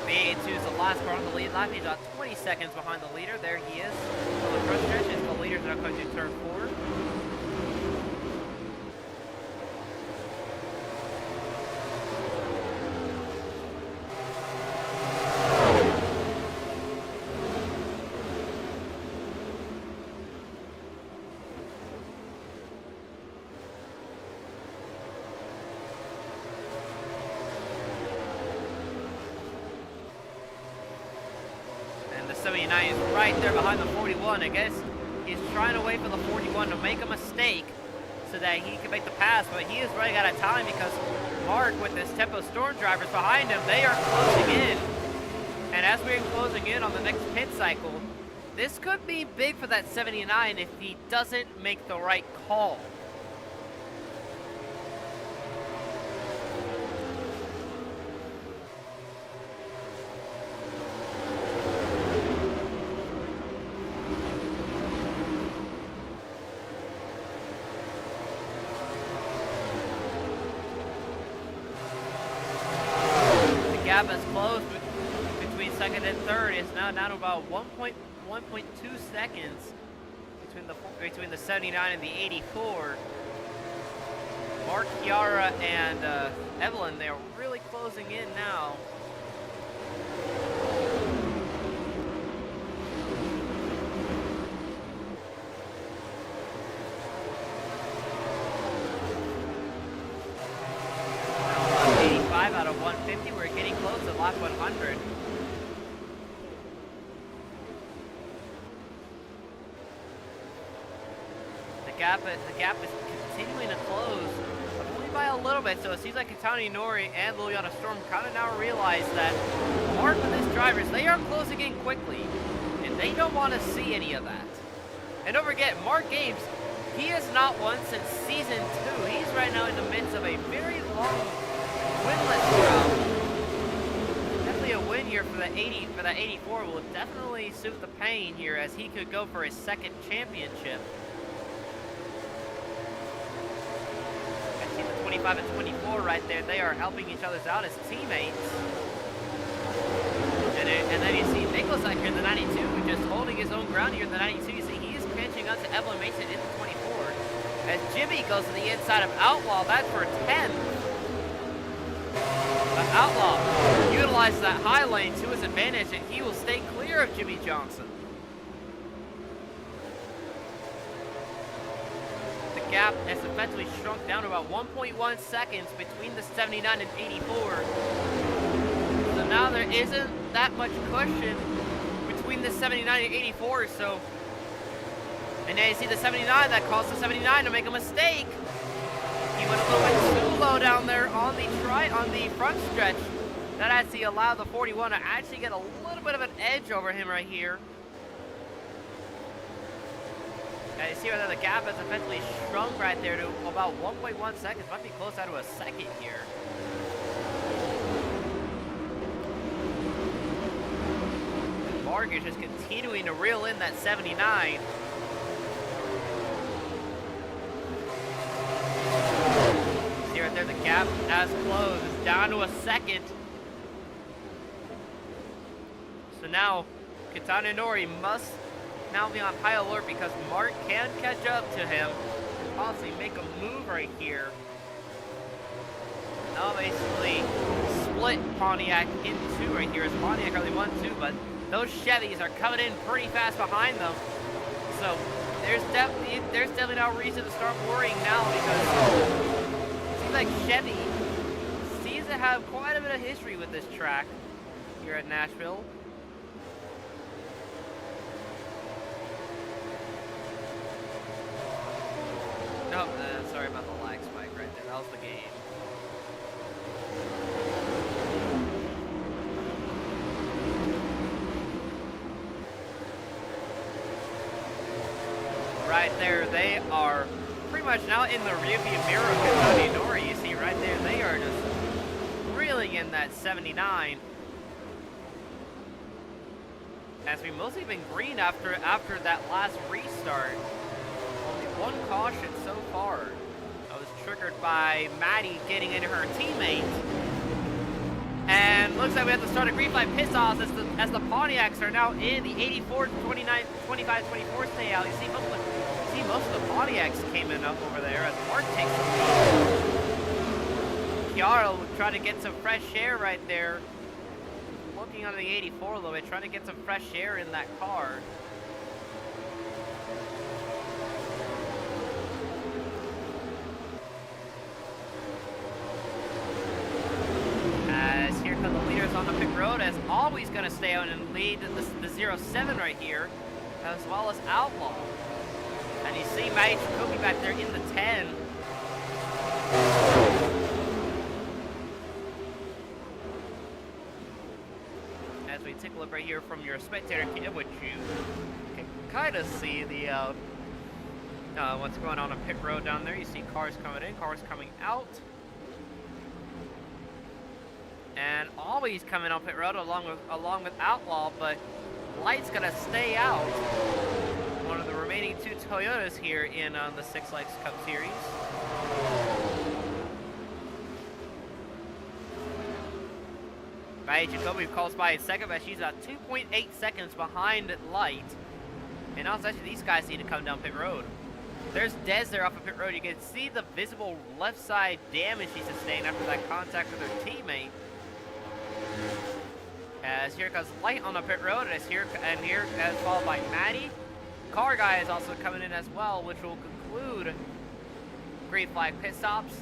B82 is the last car on the lead lap. He's about 20 seconds behind the leader. There he is. On the front stretch, as the leaders are now going to turn 4. And the 79 is right there behind the 41. I guess he's trying to wait for the 41 to make a mistake so that he can make the pass, but he is running out of time because Mark, with his Tempo Storm drivers behind him, they are closing in. And as we're closing in on the next pit cycle, this could be big for that 79 if he doesn't make the right call. Gap is closed between second and third. It's now down to about 1.2 seconds between the 79 and the 84. Mark, Kiara, and Evelyn, they're really closing in now. Out of 150, we're getting close to lap 100. gap is continuing to close, but only by a little bit. So it seems like Kitana Inori and Liliana Storm kind of now realize that Mark with his drivers, they are closing in quickly, and they don't want to see any of that. And don't forget, Mark Games, he has not won since season 2. He's right now in the midst of a very long winless drought. Definitely a win here for the 84 will definitely suit the pain here, as he could go for his second championship. I see the 25 and 24 right there. They are helping each other out as teammates. And then you see Nicholas out here in the 92, just holding his own ground here in the 92. You see he is catching up to Evelyn Mason in the 24. As Jimmy goes to the inside of Outlaw, that's for 10. But Outlaw utilizes that high lane to his advantage, and he will stay clear of Jimmy Johnson. The gap has eventually shrunk down to about 1.1 seconds between the 79 and 84. So now there isn't that much cushion between the 79 and 84, so... And now you see the 79, that caused the 79 to make a mistake. He went a little bit too low down there on the front stretch. That actually allowed the 41 to actually get a little bit of an edge over him right here. Now you see right there, the gap has eventually shrunk right there to about 1.1 seconds. Might be close out to a second here. Mark is just continuing to reel in that 79. See right there, the gap has closed. It's down to a second. So now, Kitana Inori must now be on high alert, because Mark can catch up to him and possibly make a move right here. Now basically split Pontiac in two right here, as Pontiac only 1-2, but those Chevys are coming in pretty fast behind them. So there's definitely no reason to start worrying now, because it seems like Chevy seems to have quite a bit of history with this track here at Nashville. No, sorry about the lag spike right there. That was the game. Right there, they are pretty much now in the rearview mirror of Kitana Inori. You see right there, they are just reeling in that 79. As we've mostly been green after that last restart. Only one caution so far. That was triggered by Maddie getting into her teammate. And looks like we have to start a green flag piss-offs as the Pontiacs are now in the 84, 29, 25, 24 stay out. You see most of the Pontiacs came in up over there as Mark takes the lead. Chiara trying to get some fresh air right there. Looking on the 84 a little bit, trying to get some fresh air in that car. As here come the leaders on the pit road, as always going to stay out and lead the 07 right here, as well as Outlaw. And you see Maddie Jacoby back there in the 10. As we take a look right here from your spectator cam, which you can kind of see the what's going on pit road down there. You see cars coming in, cars coming out. And always coming on pit road along with Outlaw, but Light's gonna stay out. One of the remaining two Toyotas here in the Six Flags Cup Series. Maddie Jacoby calls by in second, but she's about 2.8 seconds behind Light. And now it's actually these guys need to come down pit road. There's Dez there off of pit road. You can see the visible left side damage she sustained after that contact with her teammate. As here comes Light on the pit road, as followed by Maddie. Car guy is also coming in as well, which will conclude green flag pit stops.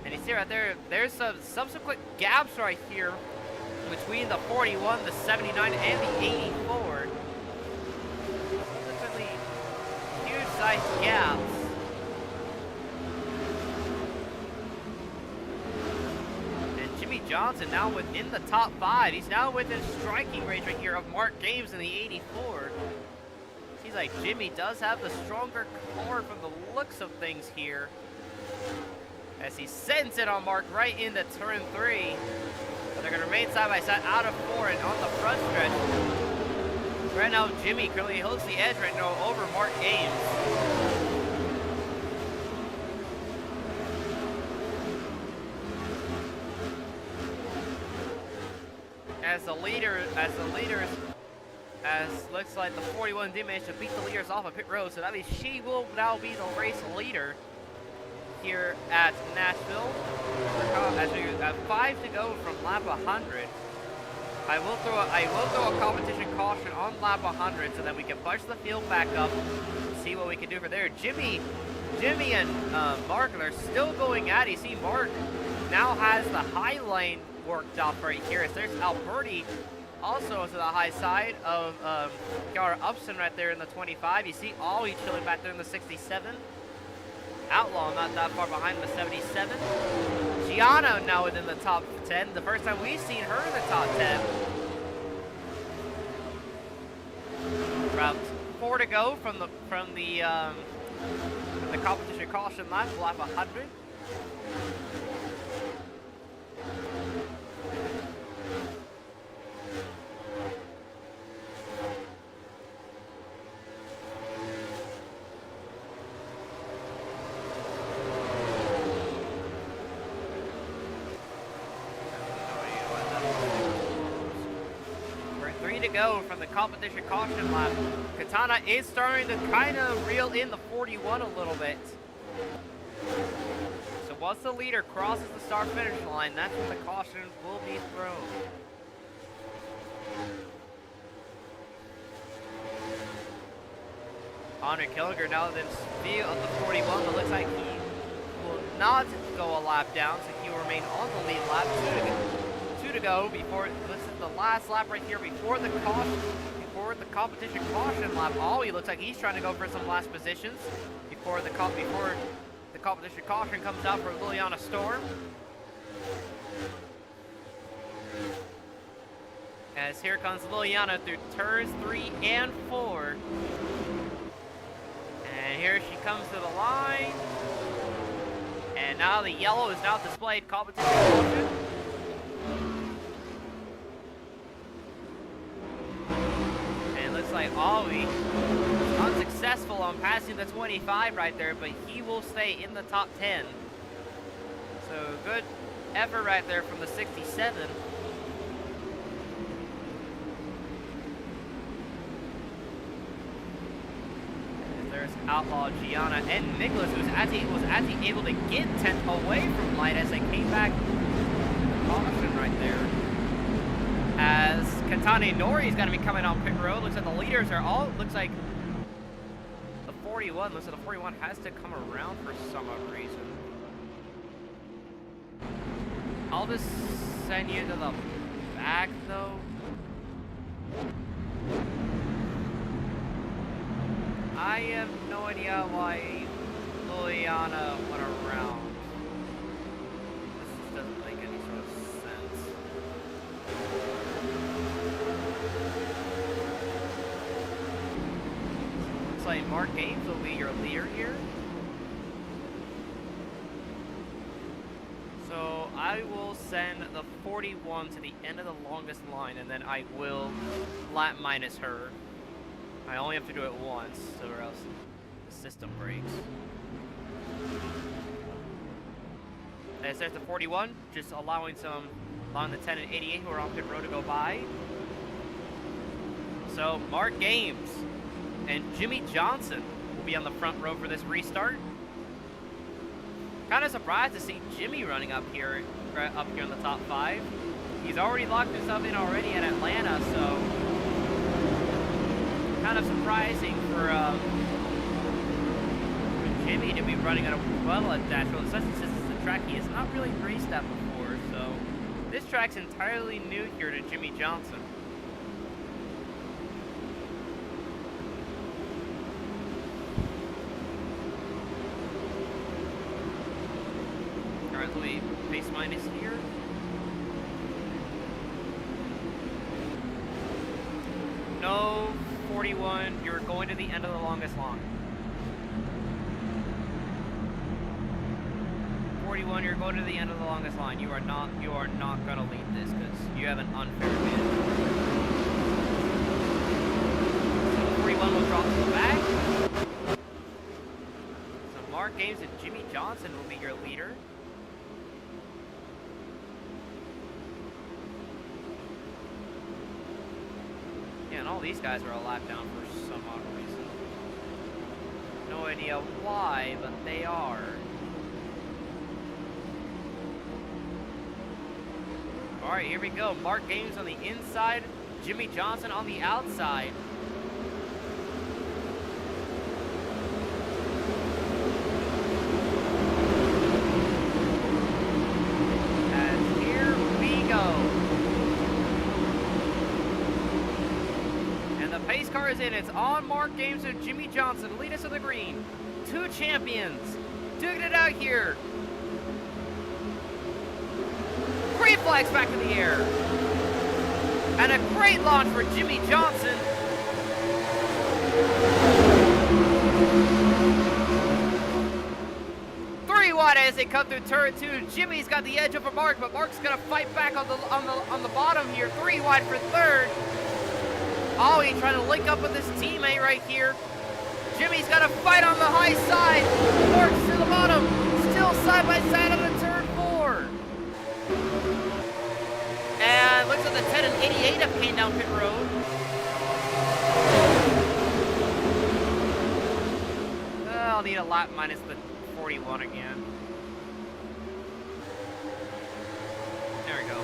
And you see right there, there's some subsequent gaps right here between the 41, the 79, and the 84. Definitely huge size gaps. Johnson now within the top 5. He's now within striking range right here of Mark Games in the 84. Seems like Jimmy does have the stronger car from the looks of things here, as he sends it on Mark right into turn 3. But they're going to remain side by side out of 4 and on the front stretch. Right now, Jimmy currently holds the edge right now over Mark Games. As looks like the 41 did manage to beat the leaders off of pit road, so that means she will now be the race leader here at Nashville. As we have 5 to go from lap 100, I will throw a competition caution on lap 100 so that we can bunch the field back up and see what we can do for there. Jimmy and Mark are still going at it. You see Mark now has the high lane worked out right here. As there's Alberti also to the high side of Gar Upson right there in the 25. You see Ollie chilling back there in the 67. Outlaw not that far behind the 77. Gianna now within the top 10. The first time we've seen her in the top 10. About 4 to go from the competition caution lap 100. To go from the competition caution lap. Katana is starting to kind of reel in the 41 a little bit. So once the leader crosses the start finish line, that's when the caution will be thrown. Connor Killinger now then speed of the 41, but looks like he will not go a lap down, so he will remain on the lead lap. 2 to go before this is the last lap right here before the competition caution lap. Ollie looks like he's trying to go for some last positions before the competition caution comes out for Liliana Storm. As here comes Liliana through turns 3 and 4. And here she comes to the line. And now the yellow is now displayed competition caution. Like Ollie unsuccessful on passing the 25 right there, but he will stay in the top 10. So good effort right there from the 67. And there's Outlaw, Gianna, and Nicholas, who was actually able to get 10th away from Light as they came back. Caution right there. As Katane Nori is going to be coming on pit road. Looks like the leaders are all, looks like the 41 has to come around for some odd reason. I'll just send you to the back though. I have no idea why Liliana went around. This doesn't make any sort of sense. Looks like Mark Games will be your leader here. So I will send the 41 to the end of the longest line, and then I will lap minus her. I only have to do it once, or else the system breaks. As there's the 41, just allowing the 10 and 88 who are on pit road to go by. So Mark Games and Jimmy Johnson will be on the front row for this restart. Kind of surprised to see Jimmy running up here in the top 5. He's already locked himself in already at Atlanta, so kind of surprising for Jimmy to be running at a well at Nashville, especially since it's a track he has not really raced at before. So this track's entirely new here to Jimmy Johnson. Currently pace minus here. No, 41, you're going to the end of the longest line. 41, you're going to the end of the longest line. You are not going to lead this because you have an unfair advantage. So 41 will drop to the back. So Mark Ames and Jimmy Johnson will be your leader. Yeah, and all these guys are a lap down for some odd reason. No idea why, but they are. Alright, here we go. Mark Ames on the inside, Jimmy Johnson on the outside. And here we go. And the pace car is in. It's on Mark Ames and Jimmy Johnson. Lead us to the green. Two champions. Duking it out here. Green flags back in the air. And a great launch for Jimmy Johnson. Three wide as they come through turn 2. Jimmy's got the edge over Mark, but Mark's gonna fight back on the bottom here. 3 wide for third. Ollie trying to link up with his teammate right here. Jimmy's got to fight on the high side. Mark's to the bottom. Still side by side on the turn 4. And looks like the 10 and 88 have came down pit road. I'll need a lap minus the 41 again. There we go.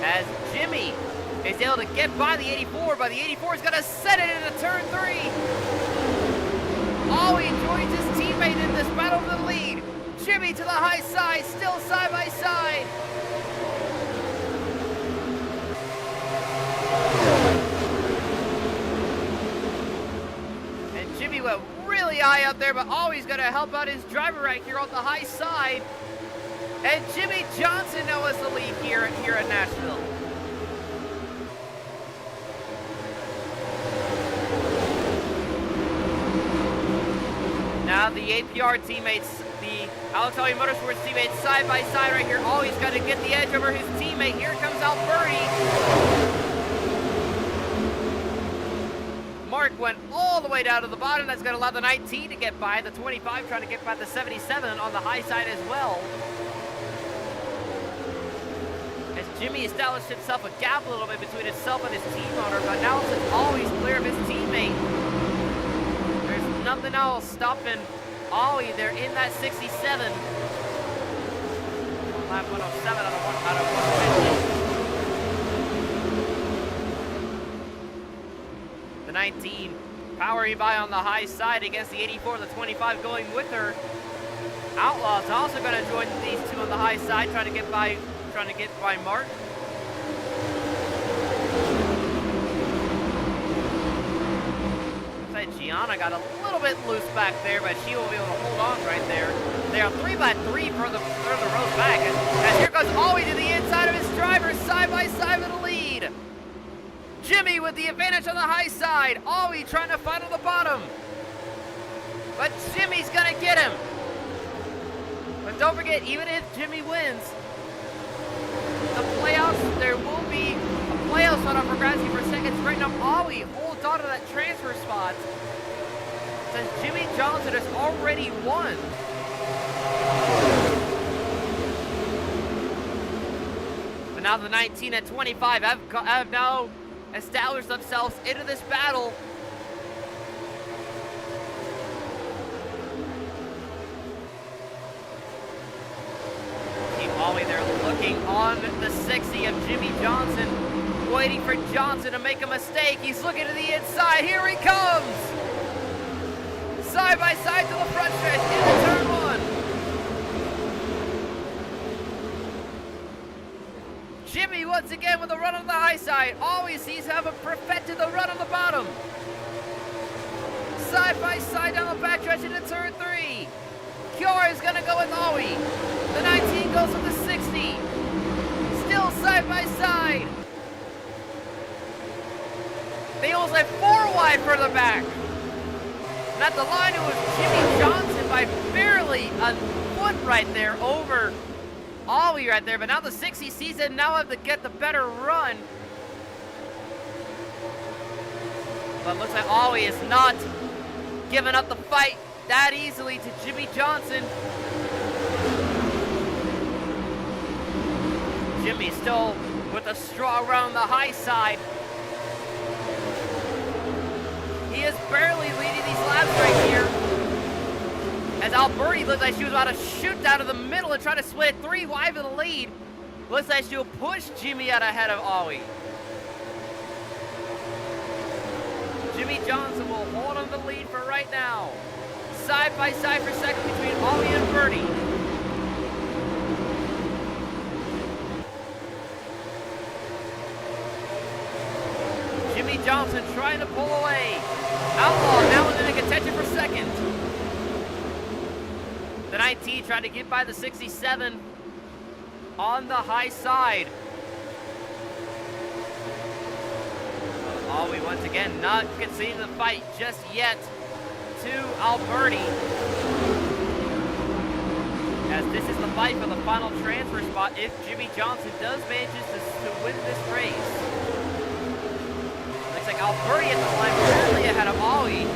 As Jimmy is able to get by the 84, but the 84 is going to set it into turn 3. Ollie joins his teammate in this battle for the lead. Jimmy to the high side, still side by side. And Jimmy went really high up there, but Ollie's going to help out his driver right here on the high side. And Jimmy Johnson now has the lead here at Nashville. Now the APR teammates, the Altoid Motorsports teammates side by side right here. Ollie's got to get the edge over his teammate. Here comes Alberti. Mark went all the way down to the bottom. That's going to allow the 19 to get by. The 25 trying to get by the 77 on the high side as well. As Jimmy established himself a gap a little bit between himself and his team owner, but now it's always clear of his teammate. There's nothing else stopping Ollie. They're in that 67. Lap 107 out of 150. The 19 powering by on the high side against the 84, the 25 going with her. Outlaw's also going to join these two on the high side, trying to get by Mark. Looks like Gianna got a little bit loose back there, but she will be able to hold on right there. They are 3 by 3 further rows back. And here goes Ollie to the inside of his driver, side by side with the lead. Jimmy with the advantage on the high side. Ollie trying to fight on the bottom. But Jimmy's going to get him. But don't forget, even if Jimmy wins, the playoffs, there will be a playoff spot up for grabs for second. Right now, Ollie holds on to that transfer spot since Jimmy Johnson has already won. But now the 19 and 25 have now established themselves into this battle. Team Ollie there looking on the 60 of Jimmy Johnson, waiting for Johnson to make a mistake. He's looking to the inside. Here he comes! Side by side to the front stretch into turn 1. Jimmy once again with a run on the high side. Always he's having perfected the run on the bottom. Side by side down the backstretch into turn 3. Kiara is going to go with Ollie. The 19 goes with the 60. Still side by side. like 4 wide further back. And at the line, it was Jimmy Johnson by barely a foot right there over Ollie right there. But now the 60 sees it, now have to get the better run. But it looks like Ollie is not giving up the fight that easily to Jimmy Johnson. Jimmy still with a strong run on the high side. He is barely leading these laps right here. As Alberti looks like she was about to shoot down to the middle and try to split 3 wide for the lead. Looks like she'll push Jimmy out ahead of Ollie. Jimmy Johnson will hold on the lead for right now. Side by side for second between Ollie and Bertie. Jimmy Johnson trying to pull away. Outlaw now in contention for second. The 19 trying to get by the 67 on the high side. Ollie once again not conceding the fight just yet to Alberti. As this is the fight for the final transfer spot if Jimmy Johnson does manage to win this race. Looks like Alberti at the line barely ahead of Ollie.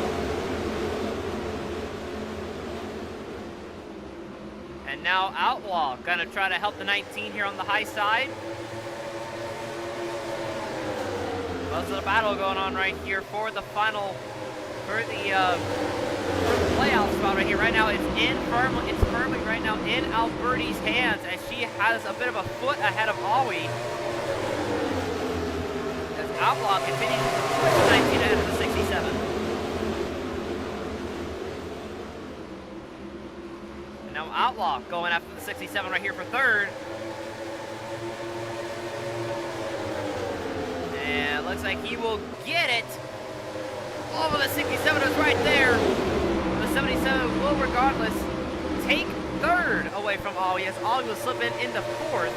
And now Outlaw gonna try to help the 19 here on the high side. Most of the battle going on right here for the final, for the playoff spot right here. Right now it's firmly right now in Alberti's hands as she has a bit of a foot ahead of Ollie. As Outlaw continues to push the 19 ahead of the 67. And now Outlaw going after the 67 right here for third. And it looks like he will get it. Oh, the 67 is right there. The 77 will regardless take third away from Ollie as Ollie will slip into fourth.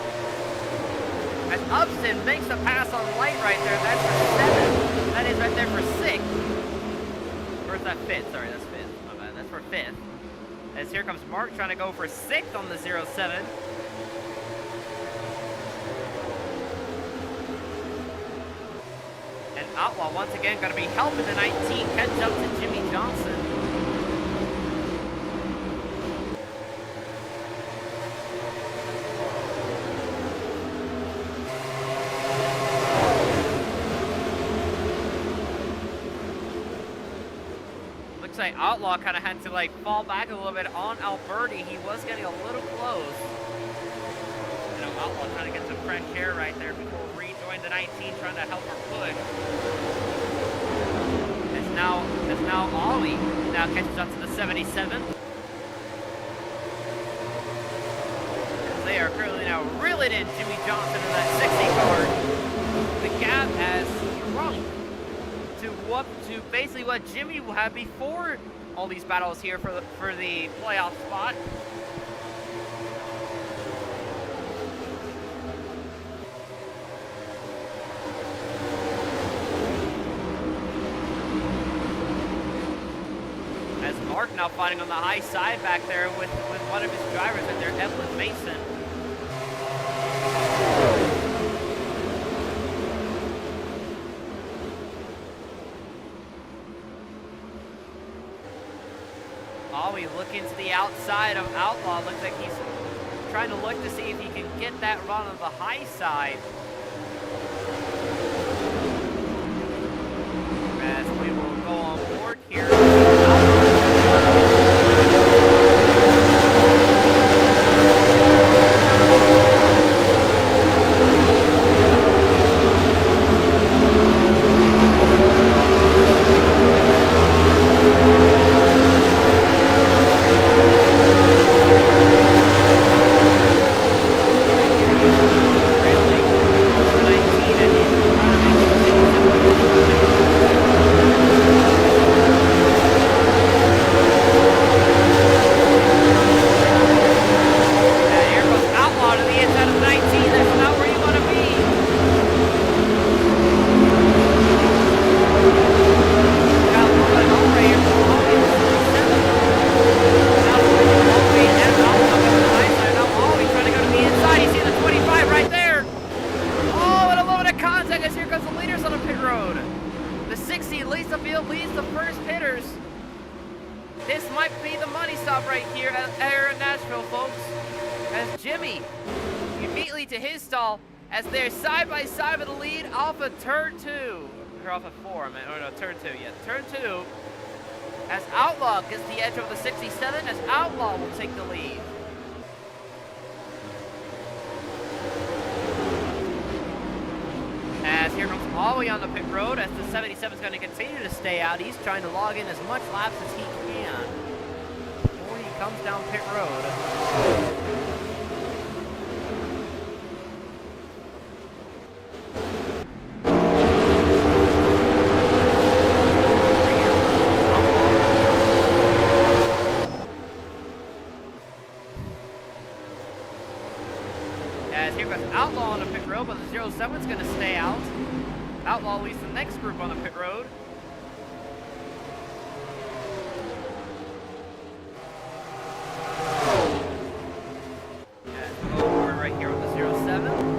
As Upson makes the pass on Light right there. That's for 7. That is right there for 6th. Or is that 5th? Sorry, that's 5th. My bad. That's for 5th. As here comes Mark trying to go for 6th on the 07. And Outlaw once again going to be helping the 19 catch up to Jimmy Johnson. Looks like Outlaw kind of had to like fall back a little bit on Alberti. He was getting a little close. You know, Outlaw trying to get some fresh air right there before rejoin the 19, trying to help her push. As now Ollie now catches up to the 77. As they are currently now reeling in Jimmy Johnson in that 60 car. The gap has shrunk to basically what Jimmy will have before all these battles here for the playoff spot. As Mark now fighting on the high side back there with one of his drivers right there, Evelyn Mason. Ollie looking to the outside of Outlaw. Looks like he's trying to look to see if he can get that run on the high side. As we will go on board here. Jimmy immediately to his stall as they're side by side with the lead off of turn 2. Or off of 4, I mean, or no, turn 2, yeah. Turn 2, as Outlaw gets the edge over the 67, as Outlaw will take the lead. As here comes Ollie on the pit road, as the 77 is going to continue to stay out. He's trying to log in as much laps as he can before he comes down pit road. As here goes Outlaw on the pit road, but the 07's going to stay out. Outlaw leads the next group on the pit road. As over right here with the 07.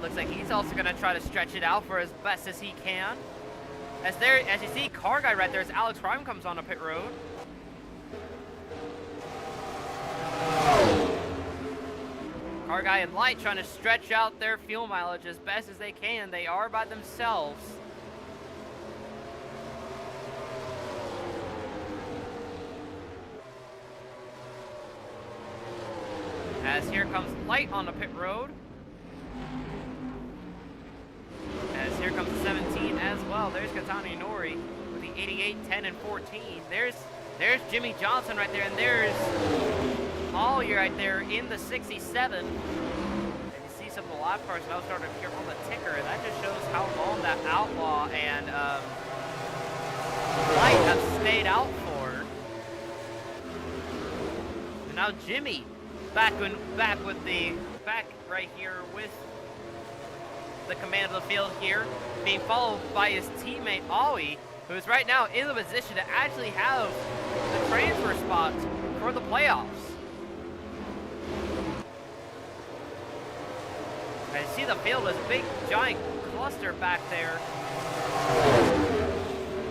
Looks like he's also going to try to stretch it out for as best as he can. As you see, car guy right there, as Alex Rhyme comes on the pit road. Car guy and Light trying to stretch out their fuel mileage as best as they can. They are by themselves. As here comes Light on the pit road. As here comes the 17 as well. There's Katani Nori with the 88, 10, and 14. There's Jimmy Johnson right there, and there's Ollie right there in the 67. And you see some of the live cars now starting to appear on the ticker, and that just shows how long that Outlaw and Light have stayed out for. And now Jimmy back right here with the command of the field here, being followed by his teammate Ollie, who is right now in the position to actually have the transfer spot for the playoffs. I see the field is a big giant cluster back there.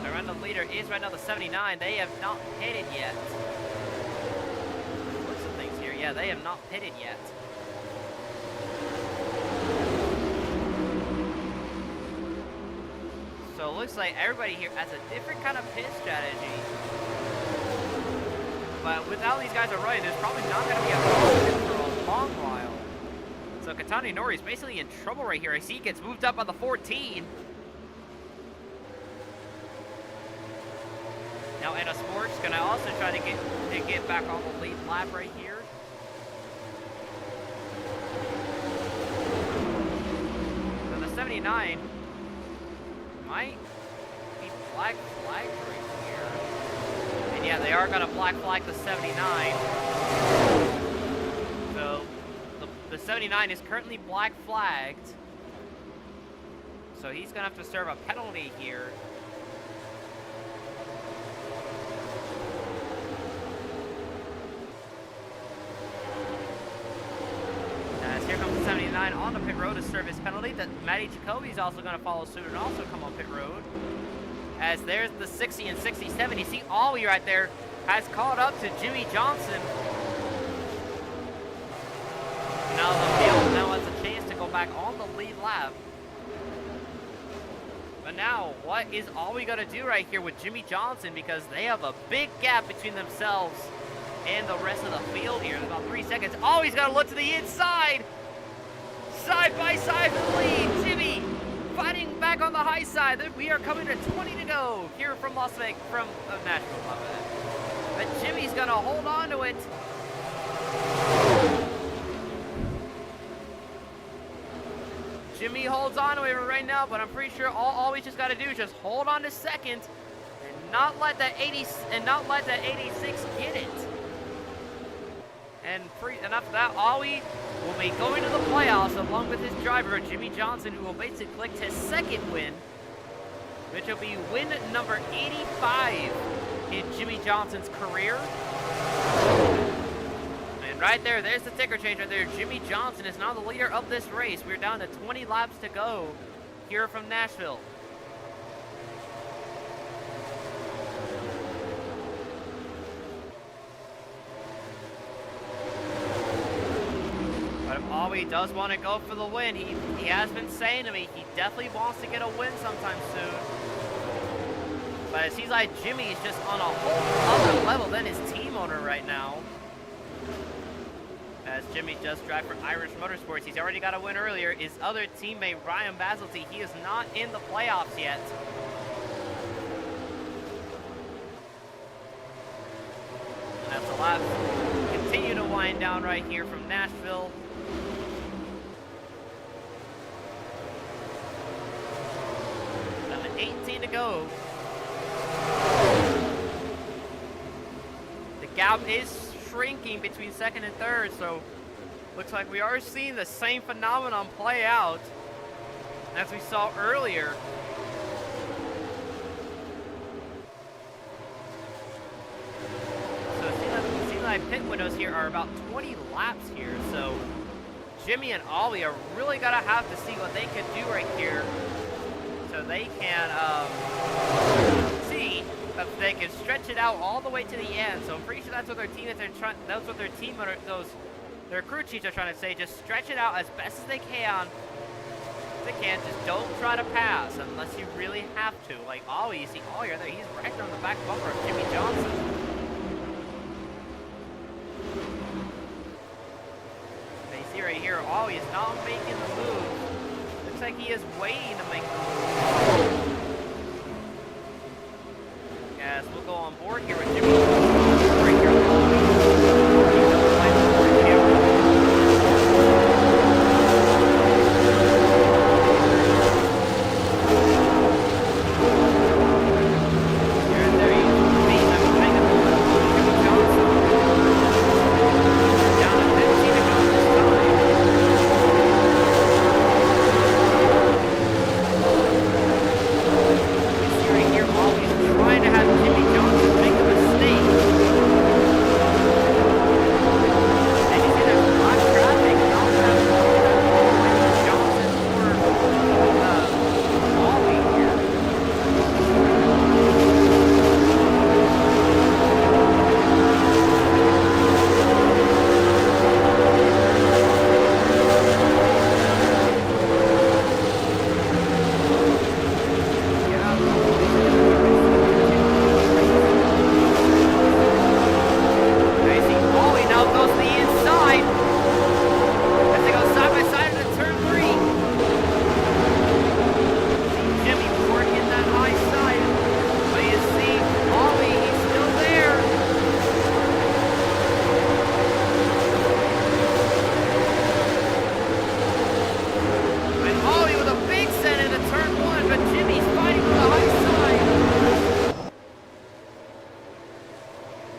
The random leader is right now the 79. They have not pitted yet. Look some things here. Yeah, they have not pitted yet. So it looks like everybody here has a different kind of pit strategy. But without these guys are running, there's probably not going to be a pit for a long while. So Katani Nori is basically in trouble right here. I see he gets moved up on the 14. Now Edda Sports going to also try to get back on the lead lap right here. So the 79 might be black flagged right here. And yeah, they are going to black flag the 79. So the 79 is currently black flagged. So he's going to have to serve a penalty here. Here comes the 79 on the pit road to serve his penalty. That Matty Jacoby is also going to follow suit and also come on pit road. As there's the 60 and 67. You see Ollie right there has caught up to Jimmy Johnson. Now the field now has a chance to go back on the lead lap. But now, what is Ollie going to do right here with Jimmy Johnson? Because they have a big gap between themselves and the rest of the field here. About 3 seconds. Oh, he's got to look to the inside. Side by side for the lead. Jimmy fighting back on the high side. We are coming to 20 to go here from Las Vegas, from Nashville. But Jimmy's going to hold on to it. Jimmy holds on to it right now, but I'm pretty sure all we just got to do is just hold on to second and not let that 86 get it. And after that, Ollie will be going to the playoffs along with his driver, Jimmy Johnson, who will basically collect his second win, which will be win number 85 in Jimmy Johnson's career. And Right there, there's the ticker change right there. Jimmy Johnson is now the leader of this race. We're down to 20 laps to go here from Nashville. But if Ollie does want to go for the win, he has been saying to me he definitely wants to get a win sometime soon. But it seems like Jimmy is just on a whole other level than his team owner right now. As Jimmy just drive for Irish Motorsports, he's already got a win earlier. His other teammate, Ryan Basilty, he is not in the playoffs yet. And as the laps continue to wind down right here from Nashville. Down to 18 to go. The gap is shrinking between second and third, so looks like we are seeing the same phenomenon play out as we saw earlier. So it seems like pit windows here are about 20 laps here, so Jimmy and Ollie are really gonna have to see what they can do right here so they can see if they can stretch it out all the way to the end. So I'm pretty sure that's what their teammates are trying. That's what their team, their crew chiefs are trying to say. Just stretch it out as best as they can. Just don't try to pass unless you really have to. Like Ollie, you see Ollie right there. He's right there on the back bumper of Jimmy Johnson. And you see right here, Ollie is not making the move. Looks like he is waiting to make the move. Yes, we'll go on board here with Jimmy. Right here with Ollie.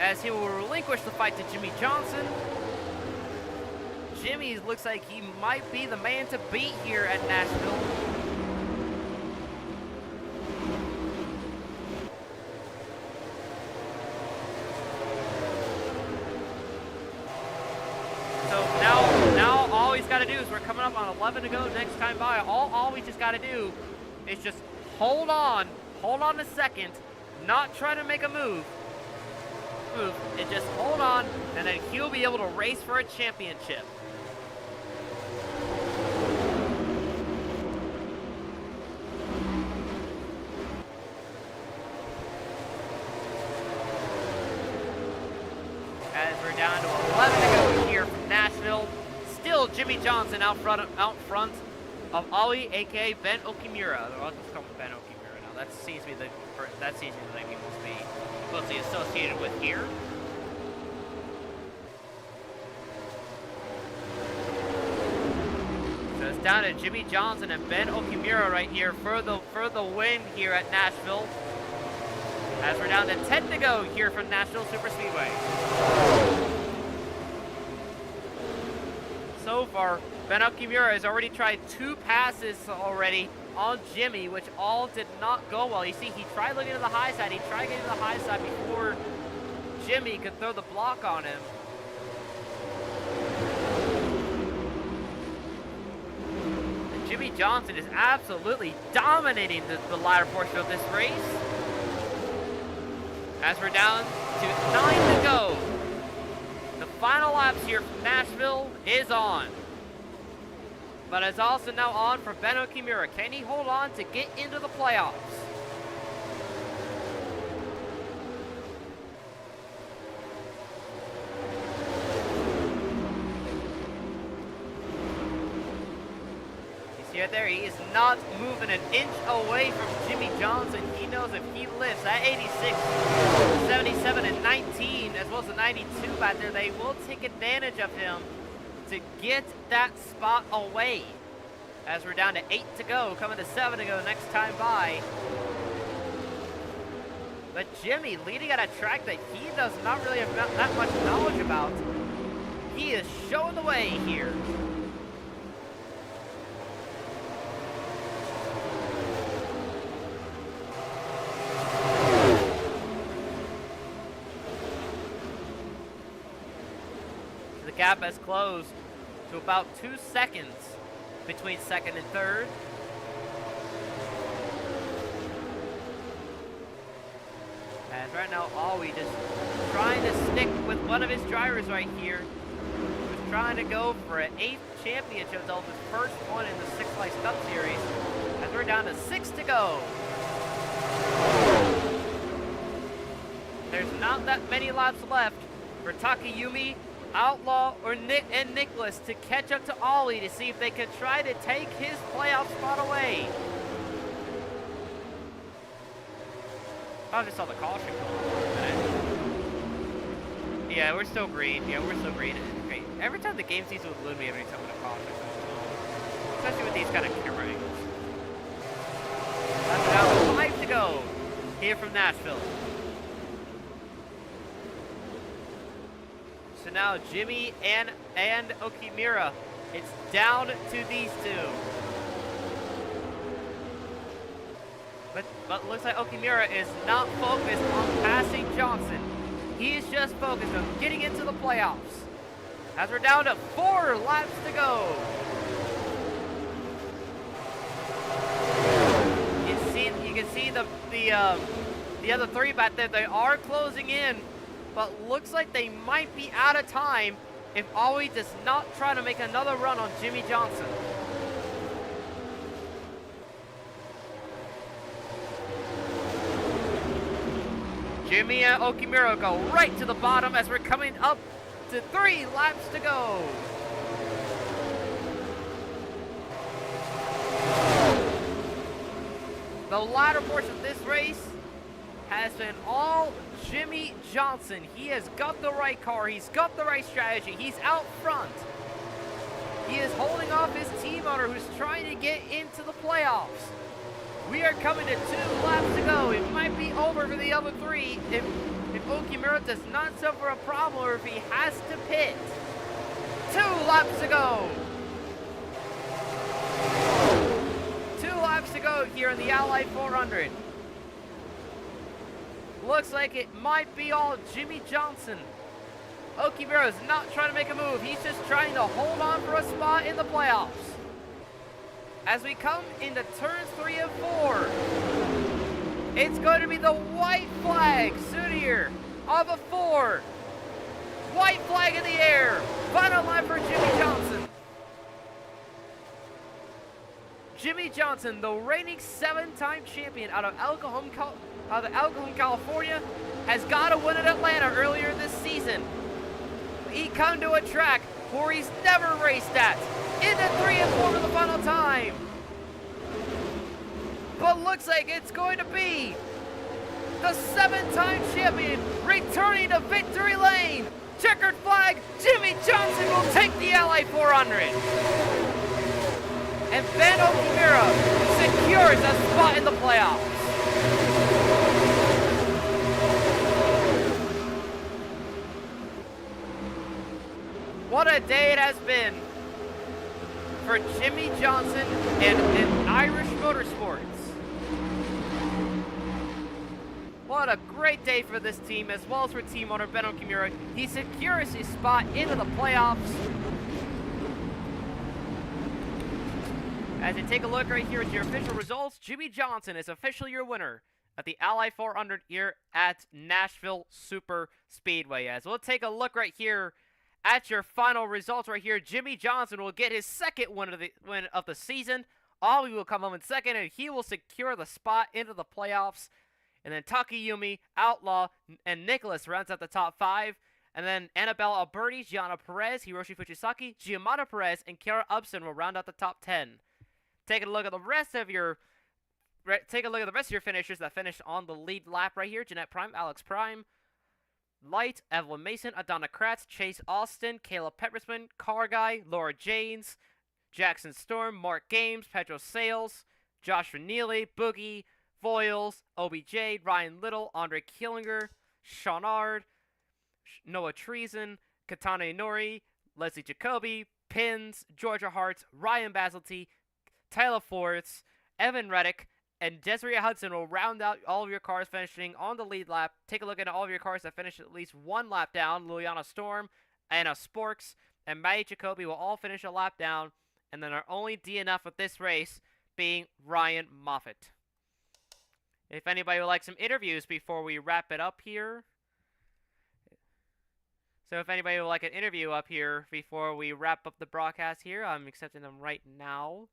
As he will relinquish the fight to Jimmy Johnson. Jimmy looks like he might be the man to beat here at Nashville. So now all he's got to do is, we're coming up on 11 to go next time by. All we just got to do is just hold on a second, not try to make a move, and just hold on, and then he'll be able to race for a championship. As we're down to 11 to go here from Nashville, still Jimmy Johnson out front of Ollie, aka Ben Okimura. I'll just call him Ben Okimura now. That seems to be the name he must be closely associated with here. So it's down to Jimmy Johnson and Ben Okimura right here for the win here at Nashville. As we're down to 10 to go here from Nashville Superspeedway. So far, Ben Okimura has already tried 2 passes already on Jimmy, which all did not go well. You see, he tried looking to the high side. He tried getting to the high side before Jimmy could throw the block on him. Jimmy Johnson is absolutely dominating the latter portion of this race. As we're down to 9 to go. The final laps here from Nashville is on. But it's also now on for Ben Okimura. Can he hold on to get into the playoffs? You see it there? He is not moving an inch away from Jimmy Johnson. He knows if he lifts that 86, 77, and 19, as well as the 92 back there, they will take advantage of him to get that spot away. As we're down to 8 to go, coming to 7 to go next time by. But Jimmy leading at a track that he does not really have that much knowledge about. He is showing the way here. The gap has closed to about 2 seconds between second and third. As right now, Alwi just trying to stick with one of his drivers right here. Who's trying to go for an 8th championship, though his first one in the Six Flags Cup Series. As we're down to 6 to go. There's not that many laps left for Takayumi, Outlaw, or Nicholas to catch up to Ollie to see if they could try to take his playoff spot away. I just saw the caution go on for a minute. Yeah, we're still green. Yeah, we're still green. Great. Every time the game sees with Ludwig, every time with a caution goes on. Especially with these kind of camera angles. That's now 5 to go here from Nashville. So now Jimmy and Okimura, it's down to these two. But looks like Okimura is not focused on passing Johnson. He is just focused on getting into the playoffs. As we're down to 4 laps to go. You can see the other 3 back there. They are closing in. But looks like they might be out of time if Ollie does not try to make another run on Jimmy Johnson. Jimmy and Okimura go right to the bottom as we're coming up to 3 laps to go. The latter portion of this race has been all Jimmy Johnson. He has got the right car. He's got the right strategy. He's out front. He is holding off his team owner who's trying to get into the playoffs. We are coming to 2 laps to go. It might be over for the other 3 if Okimura does not suffer a problem or if he has to pit. 2 laps to go. 2 laps to go here in the Ally 400. Looks like it might be all Jimmy Johnson. Okimura is not trying to make a move. He's just trying to hold on for a spot in the playoffs. As we come into turns 3 and 4, it's going to be the white flag. Sudir of a 4. White flag in the air. Final line for Jimmy Johnson. Jimmy Johnson, the reigning 7-time champion out of El Cajon, California, has got to win at Atlanta earlier this season. He come to a track where he's never raced at. Into 3 and 4 for the final time. But looks like it's going to be the 7-time champion returning to victory lane. Checkered flag, Jimmy Johnson will take the Ally 400. And Ben Okimura secures a spot in the playoffs. What a day it has been for Jimmy Johnson and Irish Motorsports. What a great day for this team, as well as for team owner Ben Okimura. He secures his spot into the playoffs. As you take a look right here at your official results, Jimmy Johnson is officially your winner at the Ally 400 here at Nashville Super Speedway. As we'll take a look right here at your final results right here, Jimmy Johnson will get his second win of the season. Ollie will come home in second, and he will secure the spot into the playoffs. And then Takayumi, Outlaw, and Nicholas rounds out the top 5. And then Annabelle Alberti, Gianna Perez, Hiroshi Fujisaki, Giamatti Perez, and Kiara Upson will round out the top 10. Taking a look at the rest of your finishers that finished on the lead lap right here. Jeanette Prime, Alex Prime, Light, Evelyn Mason, Adana Kratz, Chase Austin, Caleb Peppersman, Car Guy, Laura Janes, Jackson Storm, Mark Games, Pedro Sales, Josh Neely, Boogie, Foils, OBJ, Ryan Little, Andre Killinger, Shawnard, Noah Treason, Katana Inori, Leslie Jacoby, Pins, Georgia Hartz, Ryan Basilty, Tyler Forts, Evan Reddick, and Desiree Hudson will round out all of your cars finishing on the lead lap. Take a look at all of your cars that finished at least one lap down. Liliana Storm, Anna Sporks, and Maddie Jacoby will all finish a lap down. And then our only DNF with this race being Ryan Moffitt. If anybody would like some interviews before we wrap it up here. So if anybody would like an interview up here before we wrap up the broadcast here, I'm accepting them right now.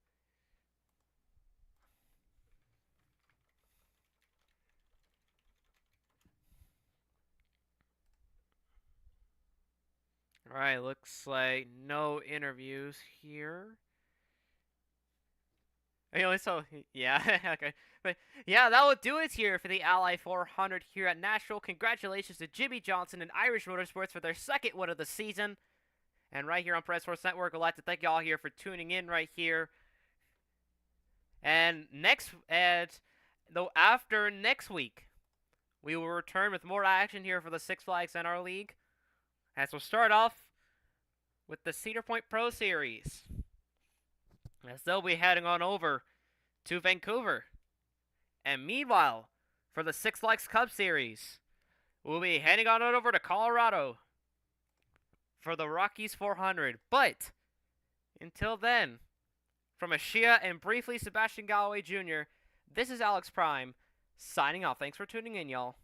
Alright, looks like no interviews here. Anyway, so, yeah, okay. But, yeah, that will do it here for the Ally 400 here at Nashville. Congratulations to Jimmy Johnson and Irish Motorsports for their second win of the season. And right here on Press Force Network, I'd like to thank y'all here for tuning in right here. And after next week, we will return with more action here for the Six Flags NR League. As we'll start off with the Cedar Point Pro Series, as they'll be heading on over to Vancouver. And meanwhile, for the Six Flags Cup Series, we'll be heading on over to Colorado for the Rockies 400. But until then, from Ashia and briefly Sebastian Galloway Jr., this is Alex Prime signing off. Thanks for tuning in, y'all.